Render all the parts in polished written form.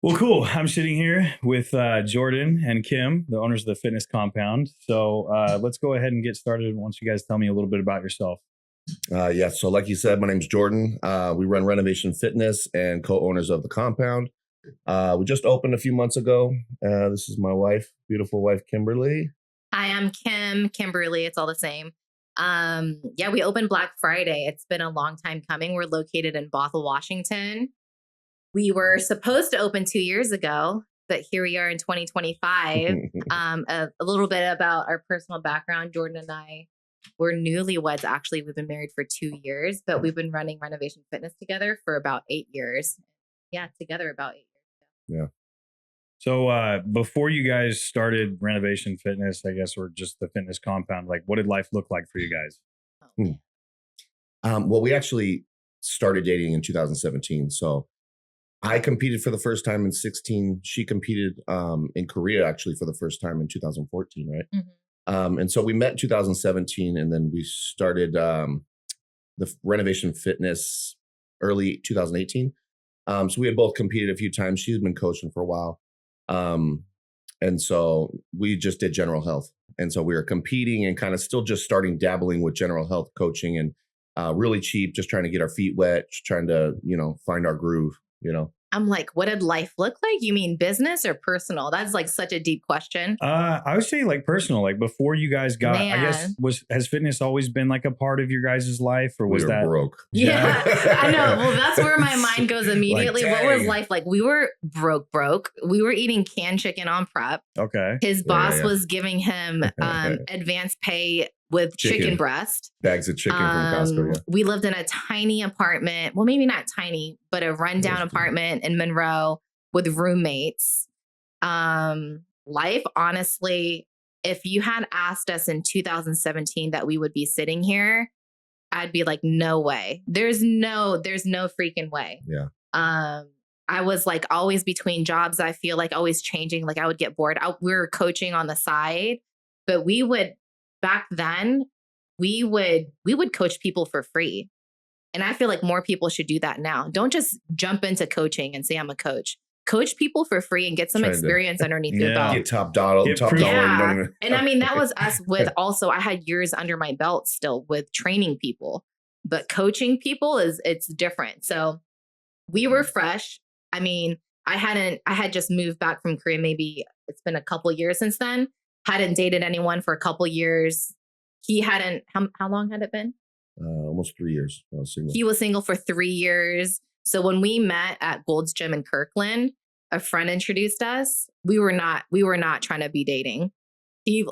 Well, cool. I'm sitting here with Jordan and Kim, the owners of the fitness compound. So let's go ahead and get started. Once you guys tell me a little bit about yourself. Yeah. So like you said, my name's Jordan. We run Renovation Fitness and co-owners of the compound. We just opened a few months ago. This is my wife, beautiful wife, Kimberly. Hi, I'm Kimberly. It's all the same. Yeah, we opened Black Friday. It's been a long time coming. We're located in Bothell, Washington. We were supposed to open 2 years ago, but here we are in 2025. A little bit about our personal background. Jordan and I were newlyweds. Actually, we've been married for 2 years, but we've been running Renovation Fitness together for about 8 years. Yeah, together about 8 years. Yeah. So before you guys started Renovation Fitness, I guess, or just the fitness compound, like what did life look like for you guys? Well, we actually started dating in 2017. So I competed for the first time in 16. She competed in Korea actually for the first time in 2014, right? Mm-hmm. And so we met in 2017, and then we started the Renovation Fitness early 2018. So we had both competed a few times. She's been coaching for a while. And so we just did general health. And so we were competing and kind of still just starting dabbling with general health coaching and really cheap, just trying to get our feet wet, just trying to, find our groove, I'm like, what did life look like? You mean business or personal? That's like such a deep question. I would say like personal, like before you guys got, Man. I guess, has fitness always been like a part of your guys' life, or was we were that broke? Yeah, I know. Well, that's where my mind goes immediately. Like, what was dang. life like? We were broke. We were eating canned chicken on prep. Okay. His boss yeah. was giving him advanced pay with chicken breast. Bags of chicken from Costco, yeah. We lived in a tiny apartment. Well, maybe not tiny, but a rundown apartment in Monroe with roommates. Life, honestly, if you had asked us in 2017 that we would be sitting here, I'd be like, no way. There's no freaking way. Yeah. I was like always between jobs. I feel like always changing. Like I would get bored. We were coaching on the side, but back then we would coach people for free. And I feel like more people should do that now. Don't just jump into coaching and say I'm a coach. Coach people for free and get some experience underneath your belt. Get top dollar. Yeah. And I mean, that was us with also, I had years under my belt still with training people, but coaching people it's different. So we were fresh. I mean, I had just moved back from Korea. Maybe it's been a couple years since then. Hadn't dated anyone for a couple years. He hadn't, how long had it been? Almost 3 years. I was single. He was single for 3 years. So when we met at Gold's Gym in Kirkland, a friend introduced us. We were not trying to be dating. He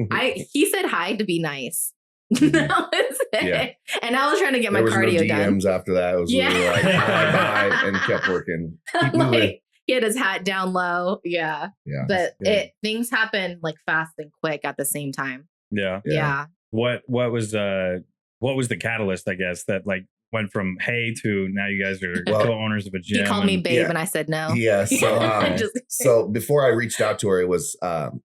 said hi to be nice. That was it. Yeah. And I was trying to get my cardio done. DMs after that. It was literally like bye, and kept working. Keep moving. He had his hat down low. Yeah. But things happen like fast and quick at the same time. Yeah. What was the catalyst, I guess, that like went from hey to now you guys are co-owners of a gym? He called me babe and I said no. Yeah. So so before I reached out to her, it was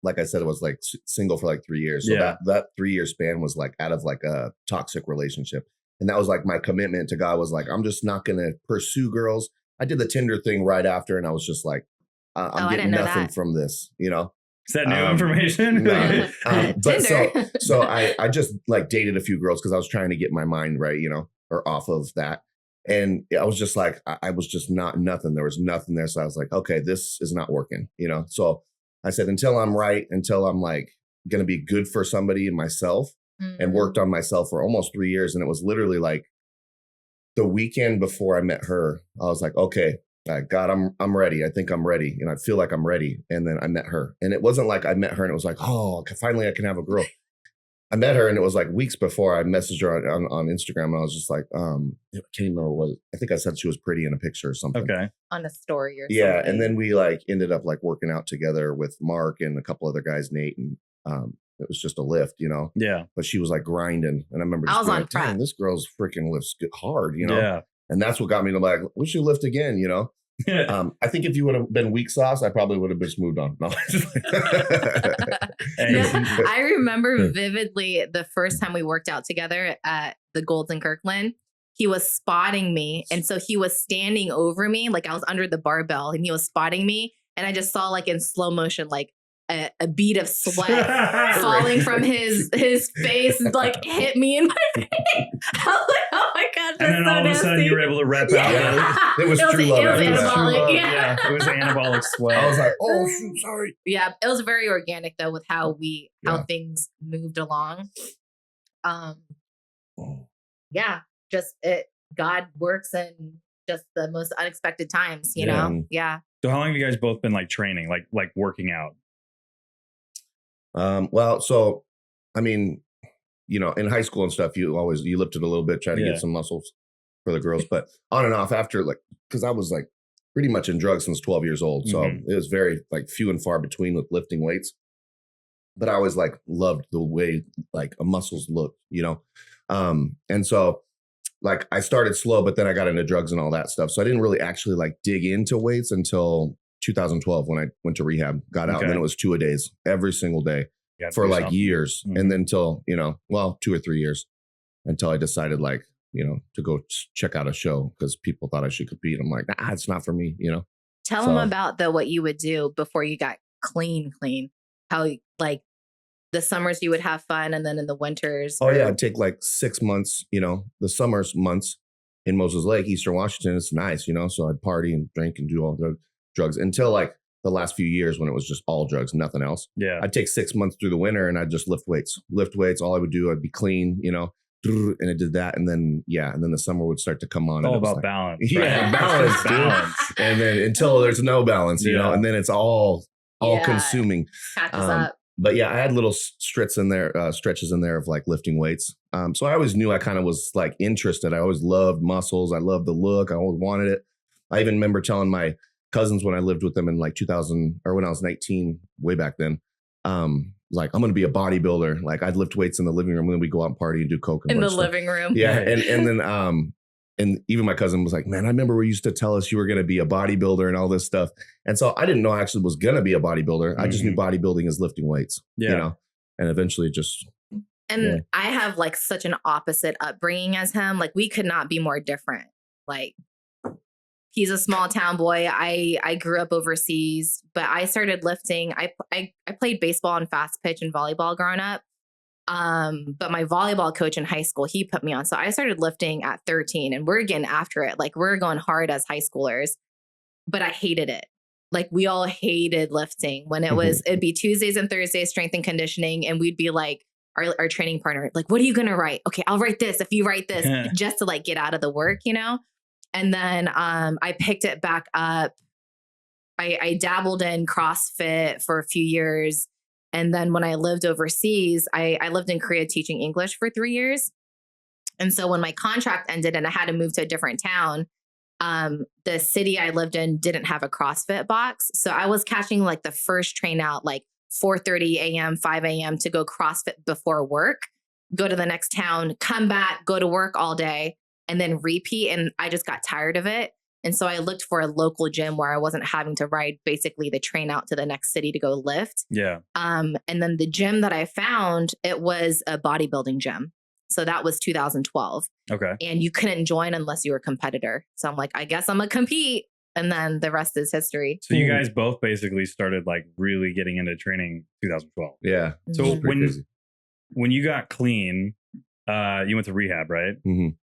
like I said, it was like single for like 3 years. So that 3 year span was like out of like a toxic relationship. And that was like my commitment to God was like, I'm just not gonna pursue girls. I did the Tinder thing right after, and I was just like, I'm getting nothing from this, Is that new information? No. But so I just like dated a few girls because I was trying to get my mind right, or off of that. And I was just like, I was just nothing. There was nothing there. So I was like, okay, this is not working, So I said, until I'm like going to be good for somebody and myself, and worked on myself for almost 3 years. And it was literally like the weekend before I met her, I was like, okay, God, I'm ready. I think I'm ready. And I feel like I'm ready. And then I met her. And it wasn't like I met her and it was like, oh, finally I can have a girl. I met her and it was like weeks before. I messaged her on Instagram and I was just like, I can't remember what. I think I said she was pretty in a picture or something. Okay. On a story or something. Yeah. And then we like ended up like working out together with Mark and a couple other guys, Nate, and it was just a lift, Yeah. But she was like grinding. And I remember just being like, damn, this girl's freaking lifts hard, Yeah. And that's what got me to like, we should lift again, I think if you would have been weak sauce, I probably would have just moved on. No. I remember vividly the first time we worked out together at the Golds in Kirkland. He was spotting me. And so he was standing over me, like I was under the barbell and he was spotting me. and I just saw like in slow motion, like a bead of sweat falling from his face, like hit me in my face. I was like, oh my gosh, that's And then so all of a nasty. sudden you were able to rep out. Yeah. It was true love. It was after that. anabolic. Yeah. It was anabolic sweat. I was like, oh shoot, sorry. Yeah, it was very organic though with how Yeah. things moved along. Oh. Yeah, just God works in just the most unexpected times, you Yeah. know? Yeah. So how long have you guys both been like training, like working out? Well, so I mean, you know, in high school and stuff, you lifted a little bit, try to Yeah. get some muscles for the girls, but on and off after, like, because I was like pretty much in drugs since 12 years old, so Mhm. it was very like few and far between with lifting weights. But I always like loved the way like muscles look, you know, and so like I started slow, but then I got into drugs and all that stuff, so I didn't really actually like dig into weights until 2012 when I went to rehab, got out, Okay. and then it was 2-a-days every single day You gotta for do like something. years. Mhm. And then until, you know, well, 2 or 3 years until I decided like, you know, to go check out a show because people thought I should compete. I'm like, nah, it's not for me, you know? Tell So- them about what you would do before you got clean. How like the summers you would have fun, and then in the winters. Oh yeah, I'd take like 6 months, you know, the summer's months in Moses Lake, Eastern Washington. It's nice, you know, so I'd party and drink and do all the drugs until like the last few years when it was just all drugs, nothing else. Yeah. I'd take 6 months through the winter and I'd just lift weights. All I would do, I'd be clean, you know, and I did that. And then, and then the summer would start to come on. It's all and it was about like, balance. Yeah, right? balance, It's dude. balance. and then until there's no balance, you know, Yeah. and then it's all Yeah. consuming. Catches Um, up. But yeah, I had little stretches in there of like lifting weights. So I always knew I kind of was like interested. I always loved muscles. I loved the look. I always wanted it. I even remember telling my cousins when I lived with them in like 2000 or when I was 19, way back then, like I'm going to be a bodybuilder. Like I'd lift weights in the living room and then we'd go out and party and do coke and In a the bunch of stuff. living room. Yeah. Right. And then, and even my cousin was like, man, I remember we used to tell us you were going to be a bodybuilder and all this stuff. And so I didn't know I actually was going to be a bodybuilder. I just knew bodybuilding is lifting weights, Yeah. you know, and eventually just, And Yeah. I have like such an opposite upbringing as him. Like we could not be more different. Like he's a small town boy. I grew up overseas, but I started lifting. I played baseball and fast pitch and volleyball growing up. But my volleyball coach in high school, he put me on. So I started lifting at 13 and we're getting after it. Like we're going hard as high schoolers, but I hated it. Like we all hated lifting when it'd be Tuesdays and Thursdays, strength and conditioning. And we'd be like, our training partner, like, what are you going to write? Okay, I'll write this if you write this, just to like get out of the work, you know? And then I picked it back up. I dabbled in CrossFit for a few years. And then when I lived overseas, I lived in Korea teaching English for 3 years. And so when my contract ended and I had to move to a different town, the city I lived in didn't have a CrossFit box. So I was catching like the first train out, like 4:30 a.m., 5 a.m. to go CrossFit before work, go to the next town, come back, go to work all day, and then repeat. And I just got tired of it. And so I looked for a local gym where I wasn't having to ride basically the train out to the next city to go lift. Yeah. And then the gym that I found, it was a bodybuilding gym. So that was 2012. Okay. And you couldn't join unless you were a competitor. So I'm like, I guess I'm going to compete. And then the rest is history. So you guys both basically started like really getting into training 2012. yeah. So Mhm. Pretty crazy. when you got clean, you went to rehab, right? Mhm.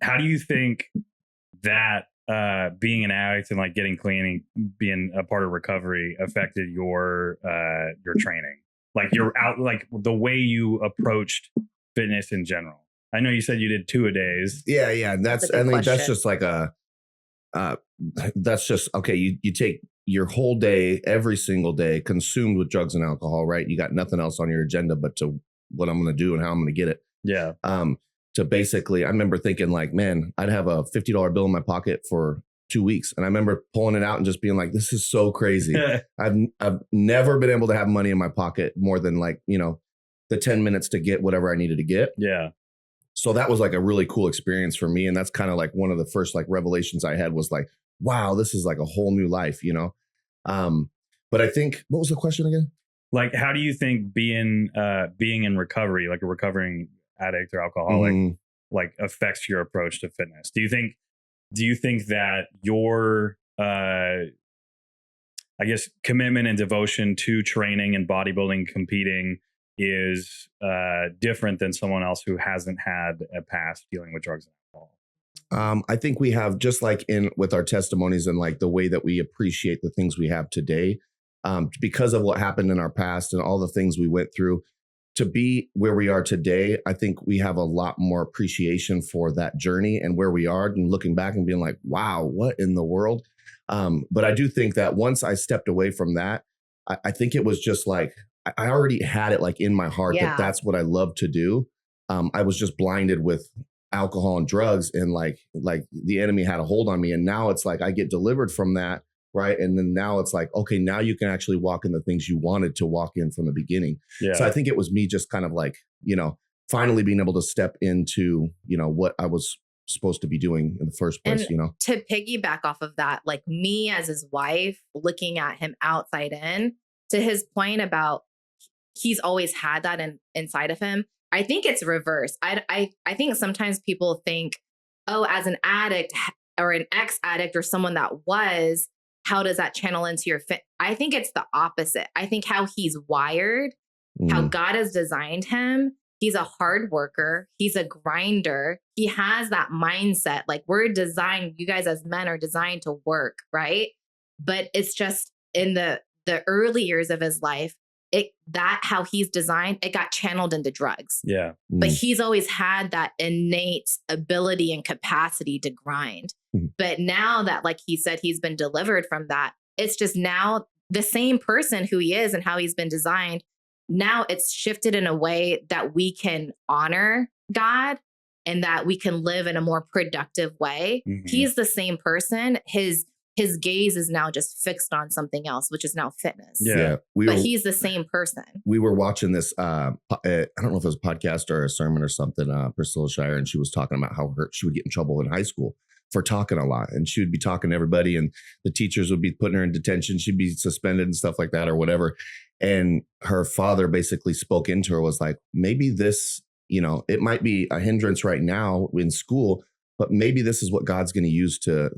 How do you think that being an addict and like getting clean and being a part of recovery affected your training? Like like the way you approached fitness in general. I know you said you did 2-a-days. Yeah. Yeah. That's a good I think that's question. just like that's just, okay. You take your whole day, every single day consumed with drugs and alcohol, right? You got nothing else on your agenda but to what I'm going to do and how I'm going to get it. Yeah. To basically, I remember thinking like, man, I'd have a $50 bill in my pocket for 2 weeks. And I remember pulling it out and just being like, this is so crazy. I've never been able to have money in my pocket more than like, you know, the 10 minutes to get whatever I needed to get. Yeah. So that was like a really cool experience for me. And that's kind of like one of the first like revelations I had was like, wow, this is like a whole new life, you know? But I think, what was the question again? Like, how do you think being in recovery, like a recovering addict or alcoholic, Mhm. like affects your approach to fitness? Do you think that your I guess, commitment and devotion to training and bodybuilding, competing is different than someone else who hasn't had a past dealing with drugs and alcohol? I think we have, just like in with our testimonies and like the way that we appreciate the things we have today, because of what happened in our past and all the things we went through to be where we are today. I think we have a lot more appreciation for that journey and where we are, and looking back and being like, wow, what in the world? But I do think that once I stepped away from that, I think it was just like, I already had it like in my heart that that's what I love to do. I was just blinded with alcohol and drugs, and like the enemy had a hold on me. And now it's like I get delivered from that, right? And then now it's like, okay, now you can actually walk in the things you wanted to walk in from the beginning. Yeah. So I think it was me just kind of like, finally being able to step into, what I was supposed to be doing in the first place, and to piggyback off of that, like me as his wife, looking at him outside in, to his point about he's always had that inside of him. I think it's reverse. I think sometimes people think, oh, as an addict or an ex-addict or someone that was, how does that channel into your fit? I think it's the opposite. I think how he's wired, how God has designed him, he's a hard worker. He's a grinder. He has that mindset. Like we're designed, you guys as men are designed to work, right? But it's just in the early years of his life, how he's designed, it got channeled into drugs. Yeah. But he's always had that innate ability and capacity to grind. But now that, like he said, he's been delivered from that, it's just now the same person who he is and how he's been designed. Now it's shifted in a way that we can honor God and that we can live in a more productive way. He's the same person. His gaze is now just fixed on something else, which is now fitness. Yeah. But he's the same person. We were watching this, I don't know if it was a podcast or a sermon or something, Priscilla Shire, and she was talking about how she would get in trouble in high school for talking a lot. And she would be talking to everybody and the teachers would be putting her in detention. She'd be suspended and stuff like that or whatever. And her father basically spoke into her, was like, maybe this, it might be a hindrance right now in school, but maybe this is what God's going to use to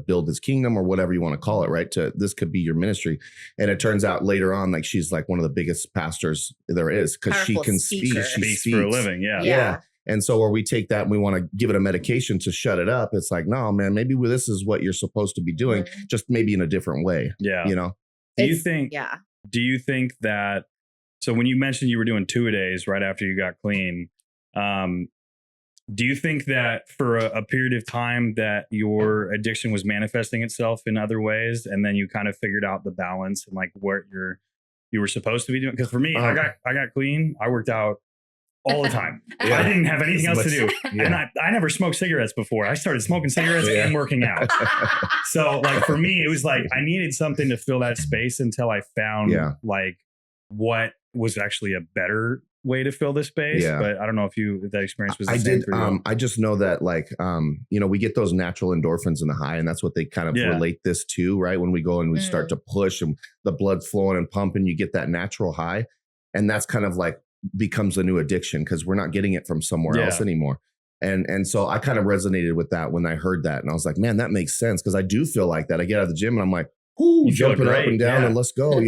build his kingdom or whatever you want to call it, right? This could be your ministry. And it turns out later on, like she's like one of the biggest pastors there is because she can speak. She speaks for a living. Yeah. And so where we take that and we want to give it a medication to shut it up, it's like, no, man, maybe this is what you're supposed to be doing, just maybe in a different way. Yeah. Do you think that, so when you mentioned you were doing 2-a-days right after you got clean, do you think that for a period of time that your addiction was manifesting itself in other ways, and then you kind of figured out the balance and like what you were supposed to be doing? Because for me, I got clean. I worked out all the time. I didn't have anything else to do. And I never smoked cigarettes before. I started smoking cigarettes and working out. So like for me, it was like I needed something to fill that space until I found like what was actually a better way to fill this space. But I don't know if that experience was the same for you. I just know that like, we get those natural endorphins in the high, and that's what they kind of relate this to, right? When we go and we start to push and the blood's flowing and pumping, you get that natural high. And that's kind of like becomes a new addiction because we're not getting it from somewhere else anymore. And so I kind of resonated with that when I heard that. And I was like, man, that makes sense. Because I do feel like that. I get out of the gym and I'm like, whoo, jumping up and down and let's go,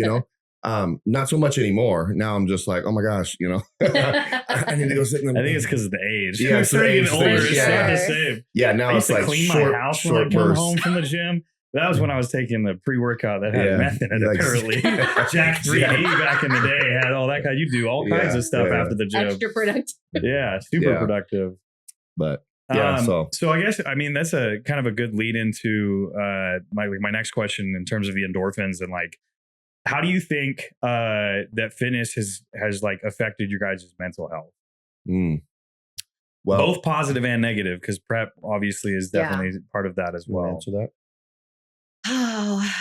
Not so much anymore. Now I'm just like, oh my gosh, I need to go sit in the. I think it's because of the age. Yeah, it's starting to get older. It's not the same. Yeah, now it's like clean short, my house short when I come bursts. home from the gym. That was when I was taking the pre-workout that had meth in it, apparently. Jack 3D back in the day had all that kind. You do all kinds of stuff after the gym. Extra productive. Yeah, super productive. But so I guess that's a kind of a good lead into my next question in terms of the endorphins and like, how do you think that fitness has like affected your guys' mental health? Well, both positive and negative, because prep obviously is definitely part of that as well. Answer that. Oh,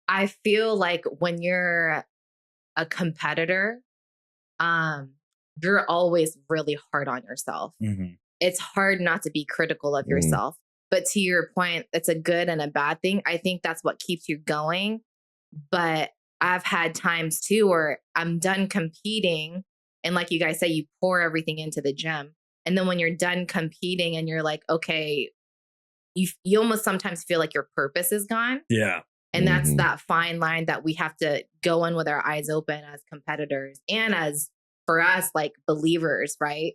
I feel like when you're a competitor, you're always really hard on yourself. It's hard not to be critical of yourself. But to your point, it's a good and a bad thing. I think that's what keeps you going. But I've had times too where I'm done competing. And like you guys say, you pour everything into the gym. And then when you're done competing and you're like, okay, you almost sometimes feel like your purpose is gone. Yeah. And that's that fine line that we have to go in with our eyes open as competitors and as, for us, like believers, right?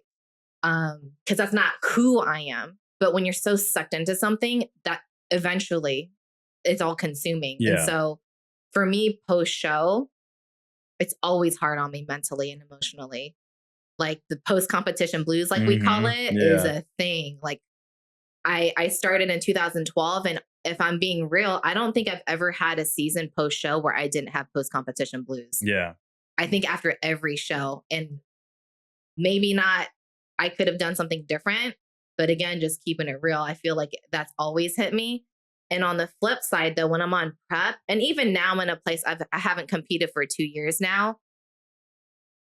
Because that's not who I am. But when you're so sucked into something, that eventually it's all consuming. Yeah. And so for me, post show, it's always hard on me mentally and emotionally. Like the post competition blues, like we call it, is a thing. Like I started in 2012, and if I'm being real, I don't think I've ever had a season post show where I didn't have post competition blues. Yeah. I think after every show, and maybe not, I could have done something different, but again, just keeping it real, I feel like that's always hit me. And on the flip side, though, when I'm on prep, and even now I'm in a place I haven't competed for 2 years now.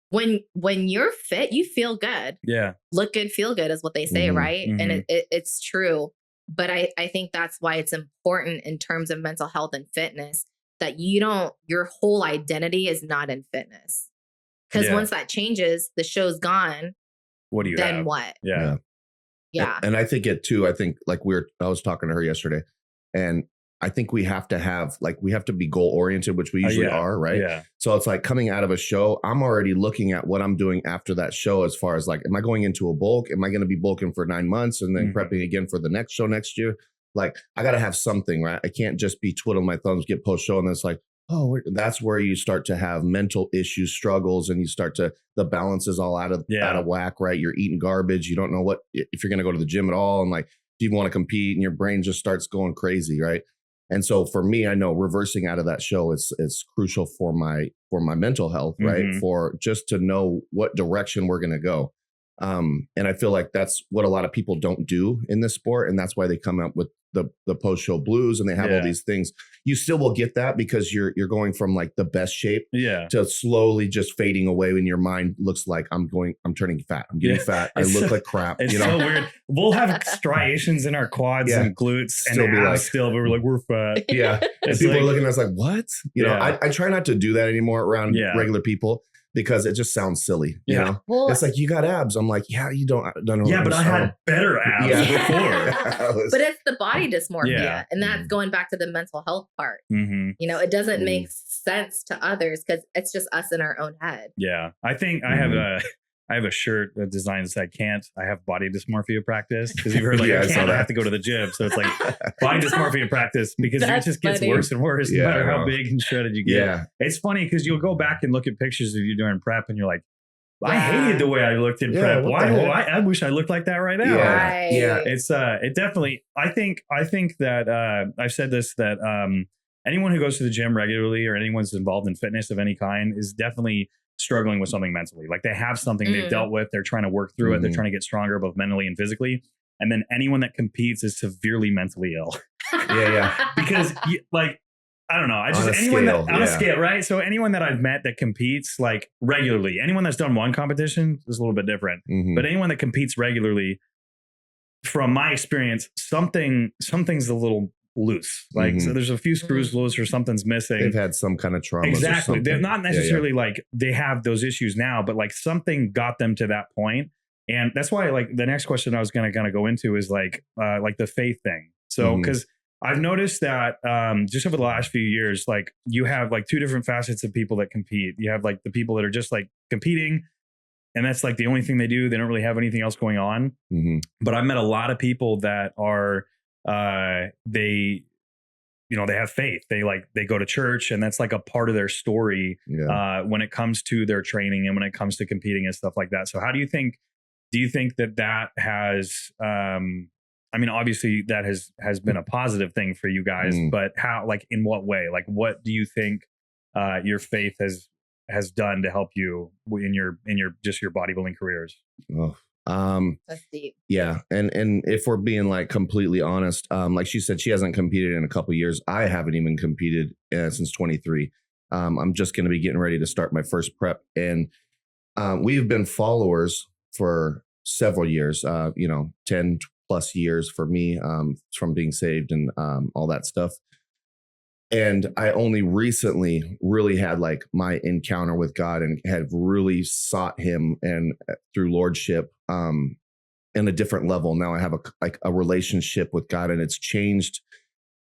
When you're fit, you feel good. Yeah. Look good, feel good is what they say, right? And it's true. But I think that's why it's important in terms of mental health and fitness that your whole identity is not in fitness. Because once that changes, the show's gone. What do you then have? what? Yeah. Yeah. And I think I think like I was talking to her yesterday, and I think we have to be goal oriented, which we usually are, right? Yeah. So it's like coming out of a show, I'm already looking at what I'm doing after that show as far as like, am I going into a bulk? Am I going to be bulking for 9 months and then prepping again for the next show next year? Like, I got to have something, right? I can't just be twiddling my thumbs, get post show, and then it's like, oh, that's where you start to have mental issues, struggles, and the balance is all out of whack, right? You're eating garbage. You don't know if you're going to go to the gym at all. And like, do you want to compete? And your brain just starts going crazy, right? And so for me, I know reversing out of that show is crucial for my mental health, right? For just to know what direction we're going to go. And I feel like that's what a lot of people don't do in this sport. And that's why they come up with the post-show blues and they have all these things. You still will get that because you're going from like the best shape to slowly just fading away when your mind looks like I'm turning fat. I'm getting fat. I look like crap. It's so weird. We'll have striations in our quads and glutes still and abs still, but we're like, we're fat. Yeah. And people are looking at us like, what? You know, I try not to do that anymore around regular people, because it just sounds silly. You know, well, it's like, you got abs. I'm like, yeah, you don't know. Yeah, but I had better abs before. But it's the body dysmorphia. And that's going back to the mental health part. You know, it doesn't make sense to others because it's just us in our own head. Yeah. I think I have a shirt that designs that I have body dysmorphia practice, because you've heard like I have to go to the gym. So it's like body dysmorphia practice, because it just gets worse and worse no matter how big and shredded you get. Yeah. It's funny because you'll go back and look at pictures of you during prep and you're like, I hated the way I looked in prep. Why do I wish I looked like that right now? Yeah. It's it definitely, I think that I've said this, that anyone who goes to the gym regularly or anyone's involved in fitness of any kind is definitely struggling with something mentally. Like they have something they've dealt with. They're trying to work through it. They're trying to get stronger, both mentally and physically. And then anyone that competes is severely mentally ill. Because I don't know. I just on a scale, right? So anyone that I've met that competes like regularly, anyone that's done one competition is a little bit different. But anyone that competes regularly, from my experience, something's a little loose. Like so there's a few screws loose or something's missing. They've had some kind of trauma. Exactly. They're not necessarily like they have those issues now, but like something got them to that point. And that's why like the next question I was going to kind of go into is like the faith thing. So because I've noticed that just over the last few years, like you have like two different facets of people that compete. You have like the people that are just like competing, and that's like the only thing they do. They don't really have anything else going on. But I've met a lot of people that are they have faith. They go to church, and that's like a part of their story when it comes to their training and when it comes to competing and stuff like that. So do you think that has I mean, obviously that has been a positive thing for you guys, but how, like, in what way? Like, what do you think your faith has done to help you in your bodybuilding careers? That's deep. Yeah. And if we're being like completely honest, like she said, she hasn't competed in a couple of years. I haven't even competed since 23. I'm just going to be getting ready to start my first prep. And we've been followers for several years, 10 plus years for me, from being saved and all that stuff. And I only recently really had like my encounter with God and had really sought him and through lordship in a different level. Now I have a relationship with God, and it's changed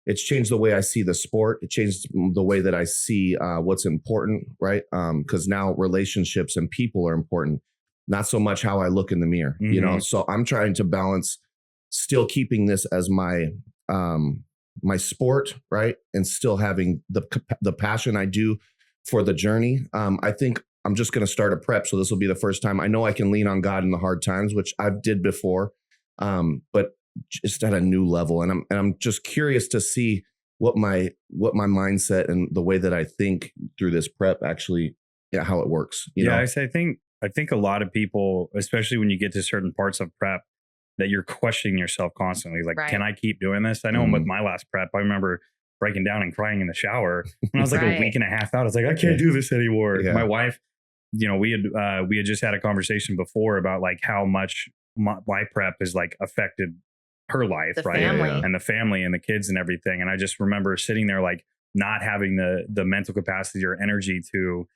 it's changed the way I see the sport. It changed the way that I see what's important, right? Because now relationships and people are important, not so much how I look in the mirror, you know? So I'm trying to balance still keeping this as my my sport, right? And still having the passion I do for the journey. I think I'm just going to start a prep. So this will be the first time I know I can lean on God in the hard times, which I've did before. But just at a new level. And I'm just curious to see what my mindset and the way that I think through this prep actually, how it works. You know? I think a lot of people, especially when you get to certain parts of prep, that you're questioning yourself constantly. Like, can I keep doing this? I know with my last prep, I remember breaking down and crying in the shower when I was like a week and a half out. I was like, I can't do this anymore. My wife, you know, we had just had a conversation before about like how much my prep has like affected her life, the right? Family. And the family and the kids and everything. And I just remember sitting there like not having the mental capacity or energy to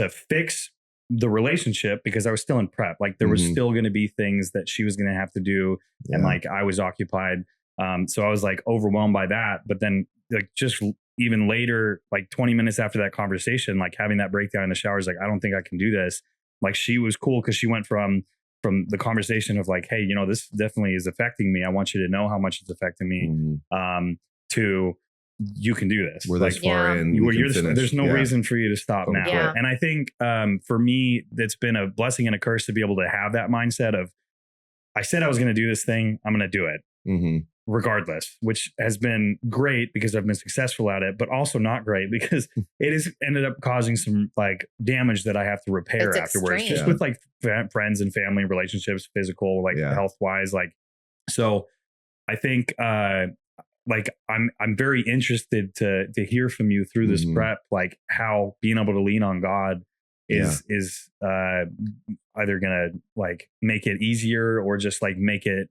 fix the relationship because I was still in prep. Like there was still going to be things that she was going to have to do. And like I was occupied. So I was like overwhelmed by that. But then like just even later, like 20 minutes after that conversation, like having that breakdown in the shower is like, I don't think I can do this. Like she was cool because she went from the conversation of like, hey, you know, this definitely is affecting me. I want you to know how much it's affecting me. To you can do this. We're this far in. There's no reason for you to stop now. Yeah. And I think for me, it's been a blessing and a curse to be able to have that mindset of, I said I was going to do this thing. I'm going to do it regardless, which has been great because I've been successful at it, but also not great because it has ended up causing some like damage that I have to repair afterwards, just with like friends and family relationships, physical, like health wise. Like, so I think, like I'm very interested to hear from you through this prep, like how being able to lean on God is either gonna like make it easier or just like make it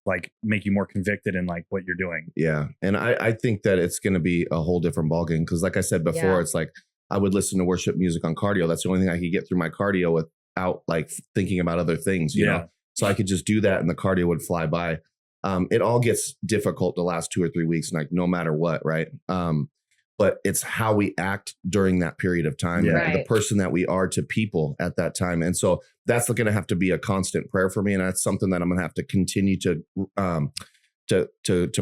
like make you more convicted in like what you're doing. Yeah. And I think that it's gonna be a whole different ballgame because like I said before, it's like I would listen to worship music on cardio. That's the only thing I could get through my cardio without like thinking about other things, you know? So I could just do that and the cardio would fly by. It all gets difficult the last 2 or 3 weeks, like no matter what, right? But it's how we act during that period of time, the person that we are to people at that time. And so that's going to have to be a constant prayer for me. And that's something that I'm going to have to continue to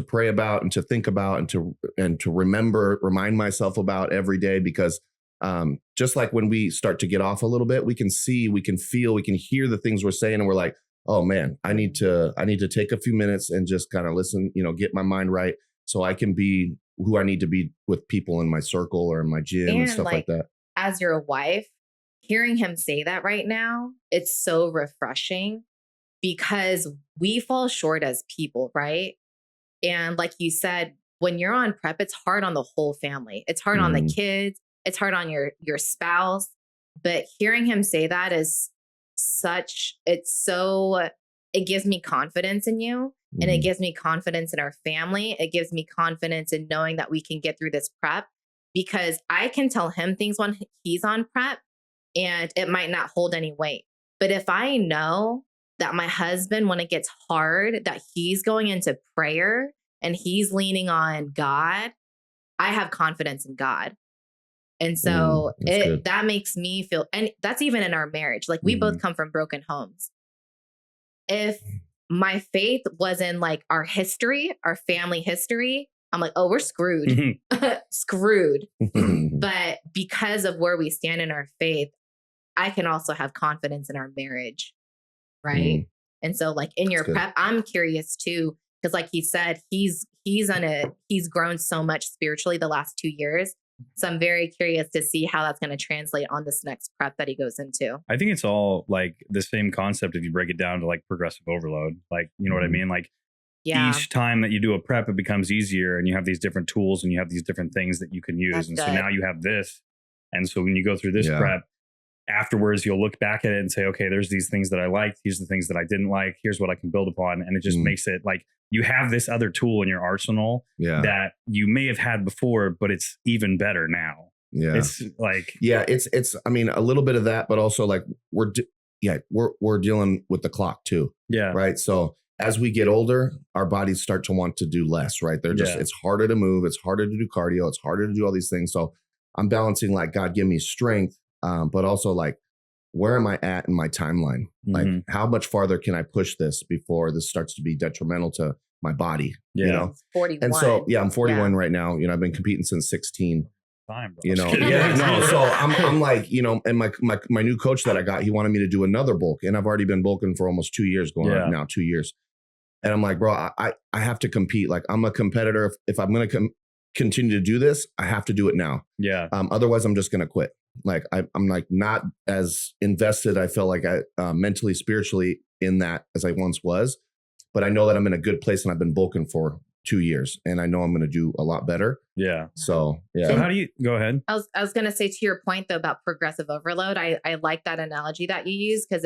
pray about and to think about and to remind myself about every day, because just like when we start to get off a little bit, we can see, we can feel, we can hear the things we're saying. And we're like, oh man, I need to take a few minutes and just kind of listen, you know, get my mind right so I can be who I need to be with people in my circle or in my gym and stuff like that. As your wife, hearing him say that right now, it's so refreshing because we fall short as people, right? And like you said, when you're on prep, it's hard on the whole family. It's hard on the kids. It's hard on your spouse. But hearing him say that is it gives me confidence in you. And it gives me confidence in our family. It gives me confidence in knowing that we can get through this prep because I can tell him things when he's on prep and it might not hold any weight. But if I know that my husband, when it gets hard, that he's going into prayer and he's leaning on God, I have confidence in God. And so that makes me feel, and that's even in our marriage. Like we both come from broken homes. If my faith was in like our history, our family history, I'm like, oh, we're screwed, screwed. But because of where we stand in our faith, I can also have confidence in our marriage. Right. And so like in your prep, I'm curious too, because like he said, he's grown so much spiritually the last 2 years. So I'm very curious to see how that's going to translate on this next prep that he goes into. I think it's all like the same concept if you break it down to like progressive overload. Like, you know what I mean? Like each time that you do a prep, it becomes easier and you have these different tools and you have these different things that you can use. That's and good. So now you have this. And so when you go through this prep, afterwards, you'll look back at it and say, okay, there's these things that I liked. These are the things that I didn't like. Here's what I can build upon. And it just makes it like you have this other tool in your arsenal that you may have had before, but it's even better now. Yeah. It's like, it's, I mean, a little bit of that, but also like we're dealing with the clock too. Yeah. Right. So as we get older, our bodies start to want to do less, right? They're just, it's harder to move. It's harder to do cardio. It's harder to do all these things. So I'm balancing like, God, give me strength. But also like, where am I at in my timeline? Like how much farther can I push this before this starts to be detrimental to my body? You know? 41. And so, I'm 41 right now. You know, I've been competing since 16. Time, bro. You know, so I'm like, you know, and my new coach that I got, he wanted me to do another bulk, and I've already been bulking for almost 2 years, going on now 2 years. And I'm like, bro, I have to compete. Like I'm a competitor. If I'm going to continue to do this, I have to do it now. Yeah. Otherwise I'm just going to quit. Like I'm like not as invested. I feel like I mentally, spiritually in that as I once was, but I know that I'm in a good place, and I've been bulking for 2 years, and I know I'm going to do a lot better. Yeah. So, So how do you go ahead? I was going to say, to your point though, about progressive overload. I like that analogy that you use, because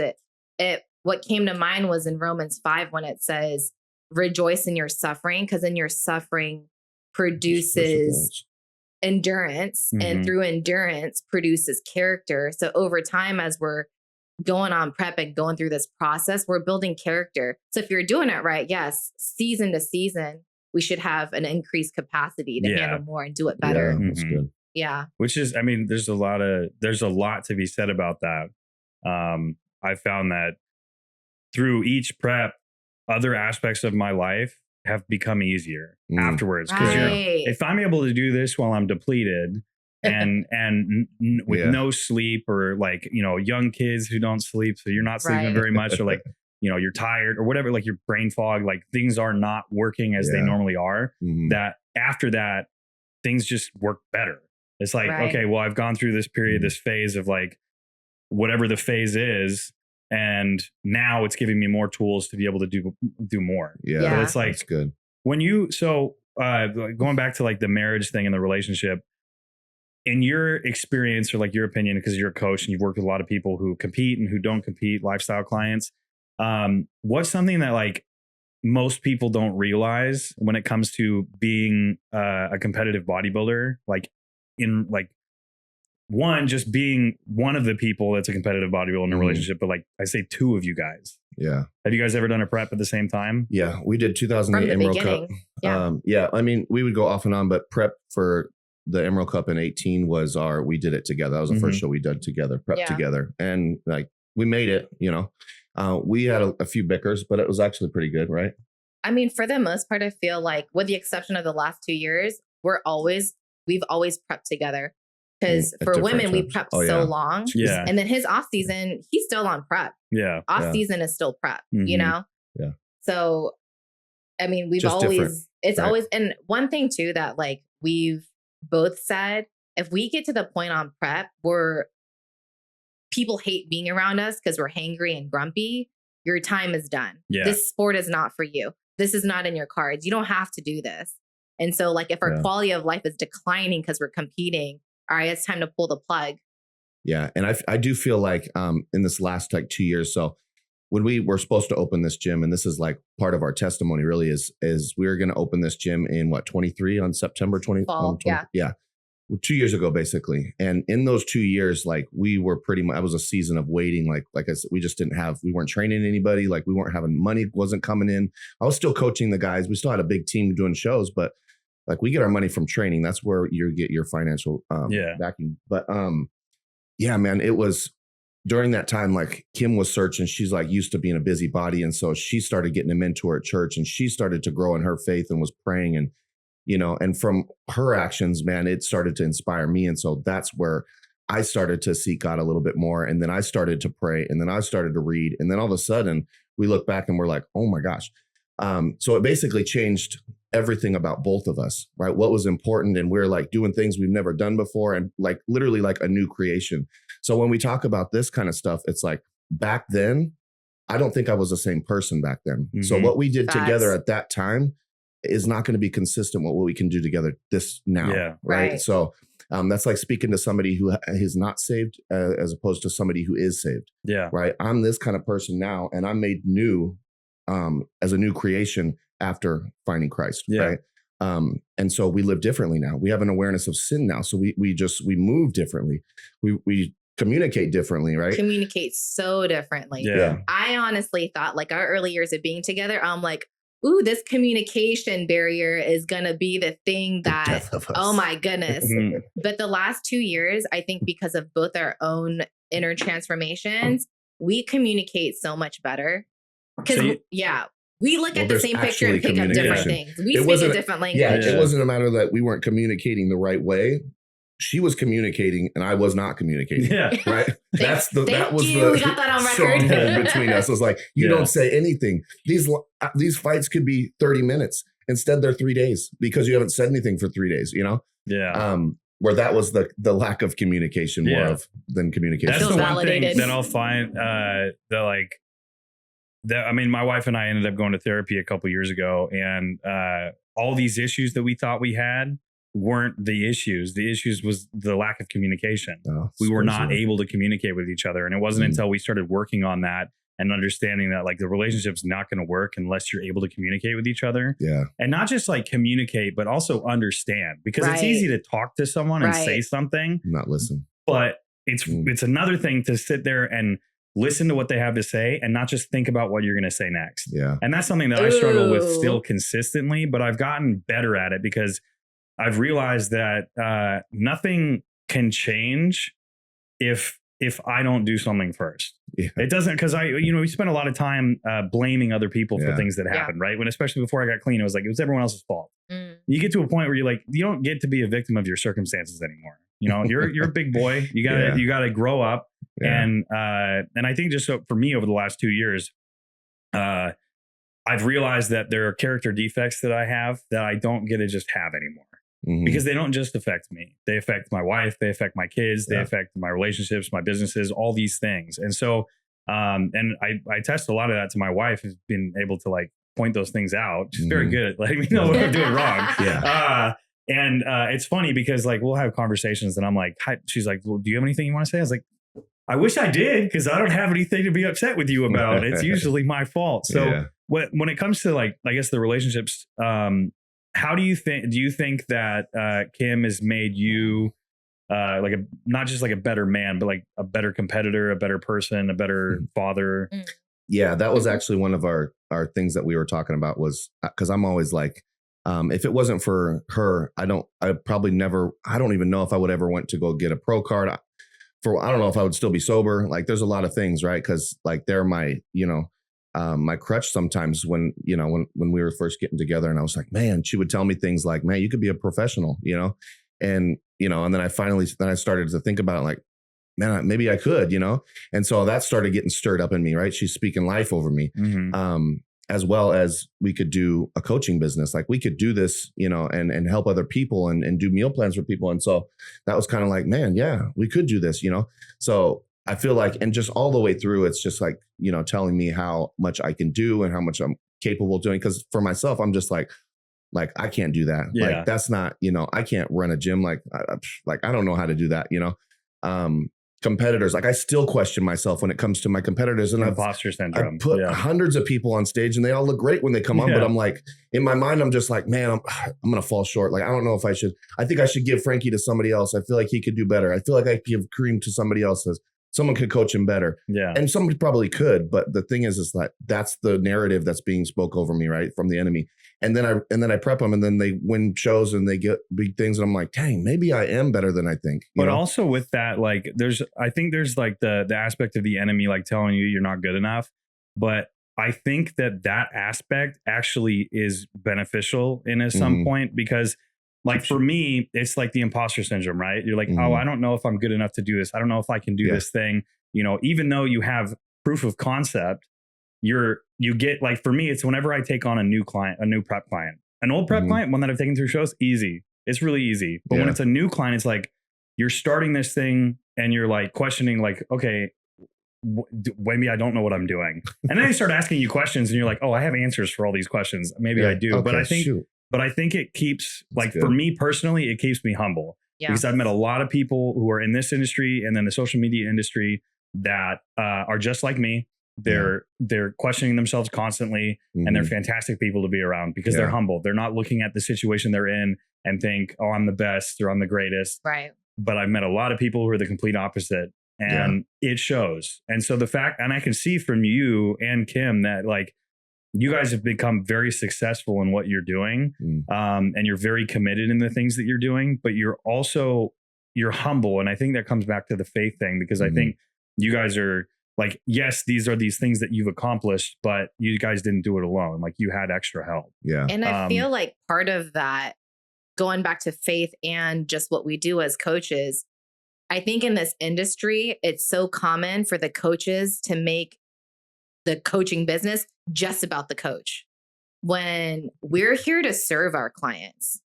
what came to mind was in Romans 5, when it says, rejoice in your suffering, because in your suffering produces endurance, and through endurance produces character. So over time, as we're going on prep and going through this process, we're building character. So if you're doing it right, yes, season to season, we should have an increased capacity to handle more and do it better. Yeah, that's good. Yeah. Which is, I mean, there's a lot to be said about that. I found that through each prep, other aspects of my life have become easier afterwards. Because if I'm able to do this while I'm depleted and with no sleep, or like, you know, young kids who don't sleep, so you're not sleeping very much, or like, you know, you're tired or whatever, like your brain fog, like things are not working as they normally are, that after that, things just work better. It's like, okay, well, I've gone through this period, this phase of like, whatever the phase is, and now it's giving me more tools to be able to do more. Yeah. So it's like, that's good. When you, going back to like the marriage thing and the relationship, in your experience, or like your opinion, because you're a coach and you've worked with a lot of people who compete and who don't compete, lifestyle clients, what's something that like most people don't realize when it comes to being a competitive bodybuilder? Like in like, one, just being one of the people that's a competitive bodybuilder in a relationship, but like I say, two of you guys. Yeah. Have you guys ever done a prep at the same time? Yeah, we did 2008 Emerald Cup. Yeah. I mean, we would go off and on, but prep for the Emerald Cup in 18 was we did it together. That was the first show we did together, prep together. And like, we made it, you know. We had a few bickers, but it was actually pretty good, right? I mean, for the most part, I feel like, with the exception of the last 2 years, we've always prepped together. Because for women, we prep so long. Yeah. And then his off season, he's still on prep. Yeah. Off season is still prep, you know? Yeah. So, I mean, we've just always, it's always, and one thing too, that like we've both said, if we get to the point on prep where people hate being around us because we're hangry and grumpy, your time is done. Yeah. This sport is not for you. This is not in your cards. You don't have to do this. And so like, if our quality of life is declining because we're competing, all right, it's time to pull the plug. Yeah. And I do feel like in this last like 2 years, so when we were supposed to open this gym, and this is like part of our testimony really is we were going to open this gym in 23 on September 20. Fall, 20 yeah. 2 years ago, basically. And in those 2 years, like we were pretty much, it was a season of waiting. Like I said, we weren't training anybody. Like we weren't having money, wasn't coming in. I was still coaching the guys. We still had a big team doing shows, but like we get our money from training. That's where you get your financial backing. But yeah, man, it was during that time, like Kim was searching. She's like used to being a busybody. And so she started getting a mentor at church, and she started to grow in her faith and was praying. And, you know, and from her actions, man, it started to inspire me. And so that's where I started to seek God a little bit more. And then I started to pray, and then I started to read. And then all of a sudden we look back and we're like, oh my gosh. So it basically changed everything about both of us, right? What was important, and we're like doing things we've never done before, and like literally like a new creation. So when we talk about this kind of stuff, it's like back then, I don't think I was the same person back then. So what we did together at that time is not going to be consistent with what we can do together this now, right? So that's like speaking to somebody who is not saved as opposed to somebody who is saved. Yeah. Right. I'm this kind of person now, and I'm made new as a new creation after finding Christ. Right. And so we live differently now. We have an awareness of sin now. So we move differently. We communicate differently, right? Communicate so differently. Yeah. I honestly thought like our early years of being together, I'm like, ooh, this communication barrier is going to be the thing that, Death of us. oh my goodness. Mhm. But the last 2 years, I think because of both our own inner transformations, we communicate so much better. Because, So we look Well, at the there's same picture actually and pick up different communication. things. We It speak a wasn't- different language. Yeah, Yeah. it wasn't a matter that we weren't communicating the right way. She was communicating and I was not communicating. Yeah. Right. That was We the got that on record. stronghold between us. It was like, you Yeah. don't say anything. These fights could be 30 minutes. Instead, they're 3 days because you haven't said anything for 3 days, you know? Yeah. Where that was the lack of communication more Yeah. of than communication. That's Feels the one thing validated. that I'll find I mean, my wife and I ended up going to therapy a couple years ago, and all these issues that we thought we had weren't the issues. The issues was the lack of communication. Oh, We were not seriously. able to communicate with each other. And it wasn't Mhm. until we started working on that and understanding that like the relationship's not going to work unless you're able to communicate with each other. Yeah. And not just like communicate, but also understand, because it's Right. easy to talk to someone and Right. say something, Not listen. but it's another thing to sit there and listen to what they have to say and not just think about what you're going to say next. Yeah. And that's something that I struggle with Ooh. still consistently, but I've gotten better at it because I've realized that nothing can change if I don't do something first. Yeah. It doesn't, because we spend a lot of time blaming other people for Yeah. things that Yeah. happen, right? When especially before I got clean, it was like it was everyone else's fault. Mm. You get to a point where you're like, you don't get to be a victim of your circumstances anymore. You know, you're a big boy. You gotta Yeah. you gotta grow up. Yeah. And I think just for me over the last 2 years, I've realized that there are character defects that I have that I don't get to just have anymore, Mhm. because they don't just affect me. They affect my wife, they affect my kids, they Yeah. affect my relationships, my businesses, all these things. And so, and I test a lot of that to my wife, who's been able to like point those things out. She's very Mhm. good at letting me know what I'm doing wrong. Yeah. And it's funny because like we'll have conversations and I'm like, hi. She's like, well, do you have anything you want to say? I was like, I wish I did, because I don't have anything to be upset with you about. It's usually my fault. So Yeah. when it comes to like, I guess the relationships, how do you think that Kim has made you like not just like a better man, but like a better competitor, a better person, a better father? Yeah, that was actually one of our things that we were talking about, was because I'm always like, if it wasn't for her, I don't even know if I would ever want to go get a pro card. I don't know if I would still be sober. Like there's a lot of things, right? Because like they're my, my crutch sometimes when we were first getting together, and I was like, man, she would tell me things like, man, you could be a professional, and then I started to think about it like, man, maybe I could, and so that started getting stirred up in me, right? She's speaking life over me. Mm-hmm. As well as we could do a coaching business. Like we could do this, and help other people and do meal plans for people. And so that was kind of like, man, yeah, we could do this, So I feel like, and just all the way through, it's just like, telling me how much I can do and how much I'm capable of doing. Because for myself, I'm just like I can't do that. Yeah. Like that's not, I can't run a gym. Like I don't know how to do that, competitors. Like I still question myself when it comes to my competitors, and Imposter syndrome. I've put hundreds of people on stage and they all look great when they come on, but I'm like, in my mind, I'm just like, man, I'm going to fall short. Like, I don't know if I think I should give Frankie to somebody else. I feel like he could do better. I feel like I could give Kareem to somebody else. Someone could coach him better. Yeah. And somebody probably could, but the thing is like, that's the narrative that's being spoke over me, right? From the enemy. And then I prep them, and then they win shows and they get big things. And I'm like, dang, maybe I am better than I think. But also with that, like I think there's like the aspect of the enemy, like telling you you're not good enough. But I think that aspect actually is beneficial in at some point, because like for me, it's like the imposter syndrome, right? You're like, oh, I don't know if I'm good enough to do this. I don't know if I can do this thing. Even though you have proof of concept, you get like, for me, it's whenever I take on a new client, a new prep client, an old prep client, one that I've taken through shows, easy. It's really easy. But when it's a new client, it's like you're starting this thing and you're like questioning, like, okay, maybe I don't know what I'm doing. And then they start asking you questions and you're like, oh, I have answers for all these questions. Maybe I do. Okay, but I think it keeps, like, for me personally, it keeps me humble. Yeah. Because I've met a lot of people who are in this industry and then the social media industry that are just like me. They're questioning themselves constantly, and they're fantastic people to be around because they're humble. They're not looking at the situation they're in and think, oh, I'm the best or I'm the greatest. Right. But I've met a lot of people who are the complete opposite. and it shows. And so the fact, and I can see from you and Kim that like you guys have become very successful in what you're doing, and you're very committed in the things that you're doing, but you're humble. And I think that comes back to the faith thing, because I think you guys are like, yes, these are these things that you've accomplished, but you guys didn't do it alone. Like you had extra help. Yeah. And I feel like part of that, going back to faith and just what we do as coaches, I think in this industry, it's so common for the coaches to make the coaching business just about the coach, when we're here to serve our clients.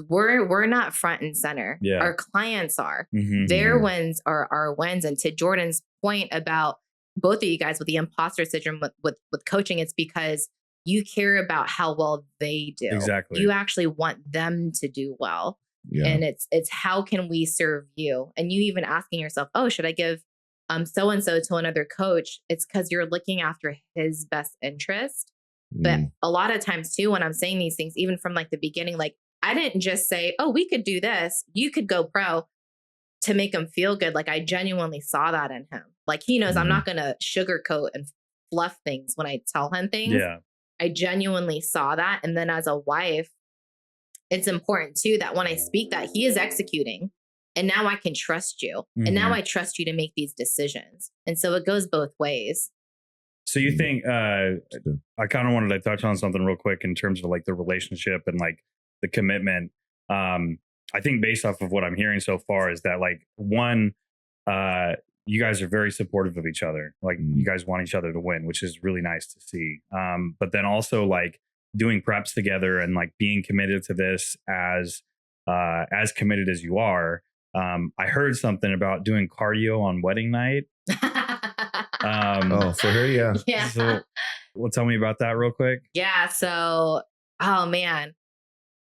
We're not front and center. Yeah. Our clients are. Their wins are our wins. And to Jordan's point about both of you guys with the imposter syndrome with coaching, it's because you care about how well they do. Exactly. You actually want them to do well. Yeah. And it's how can we serve you? And you even asking yourself, oh, should I give so-and-so to another coach? It's because you're looking after his best interest. But a lot of times too, when I'm saying these things, even from like the beginning, like I didn't just say, oh, we could do this, you could go pro, to make him feel good. Like I genuinely saw that in him. Like he knows I'm not going to sugarcoat and fluff things when I tell him things. Yeah. I genuinely saw that. And then as a wife, it's important too that when I speak that, he is executing. And now I can trust you. And now I trust you to make these decisions. And so it goes both ways. So you think, I kind of wanted to touch on something real quick in terms of like the relationship and like the commitment. I think based off of what I'm hearing so far is that like one, you guys are very supportive of each other. Like you guys want each other to win, which is really nice to see. But then also like doing preps together and like being committed to this as committed as you are. I heard something about doing cardio on wedding night. For her, yeah. Yeah. So, well, tell me about that real quick. Yeah. So, oh man,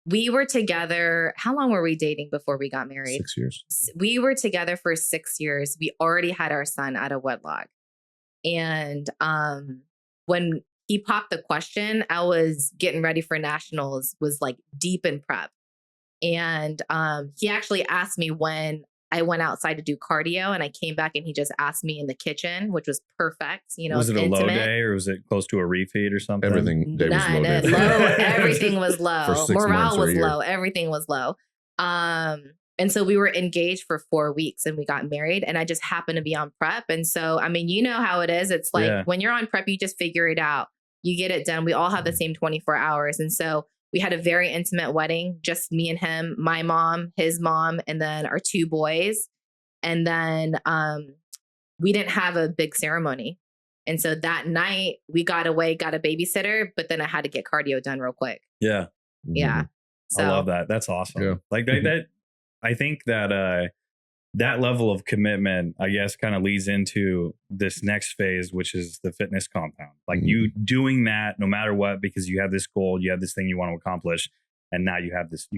we were together. How long were we dating before we got married? 6 years. We were together for 6 years. We already had our son out of wedlock. And when he popped the question, I was getting ready for nationals, was like deep in prep. And he actually asked me when I went outside to do cardio, and I came back and he just asked me in the kitchen, which was perfect. You know, was it a intimate. low day or was it close to a refeed or something? Everything day was low. Day. Everything was low. Morale was low. Everything was low. And so we were engaged for 4 weeks and we got married, and I just happened to be on prep. And so, I mean, you know how it is. It's like when you're on prep, you just figure it out. You get it done. We all have the same 24 hours. And so we had a very intimate wedding, just me and him, my mom, his mom, and then our 2 boys. And then we didn't have a big ceremony. And so that night we got away, got a babysitter, but then I had to get cardio done real quick. Yeah. Yeah. So I love that. That's awesome. Yeah. Like that, I think that that level of commitment, I guess, kind of leads into this next phase, which is the fitness compound. Like you doing that no matter what, because you have this goal, you have this thing you want to accomplish. And now you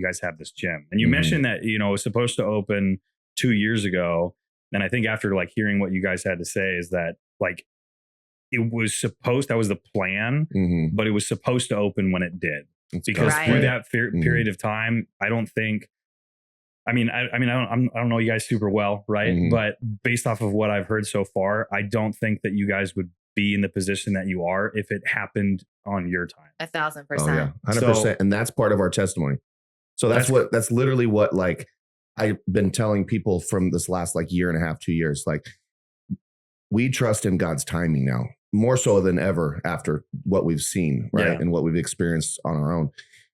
guys have this gym. And you mentioned that, you know, it was supposed to open 2 years ago. And I think after like hearing what you guys had to say is that like, that was the plan, but it was supposed to open when it did. Because through that period of time, I don't think, I don't know you guys super well, right? But based off of what I've heard so far, I don't think that you guys would be in the position that you are if it happened on your time. 1,000%. Oh, yeah. 100%. And that's part of our testimony. So that's literally what like I've been telling people from this last like year and a half, 2 years. Like we trust in God's timing now, more so than ever after what we've seen, right? Yeah. And what we've experienced on our own.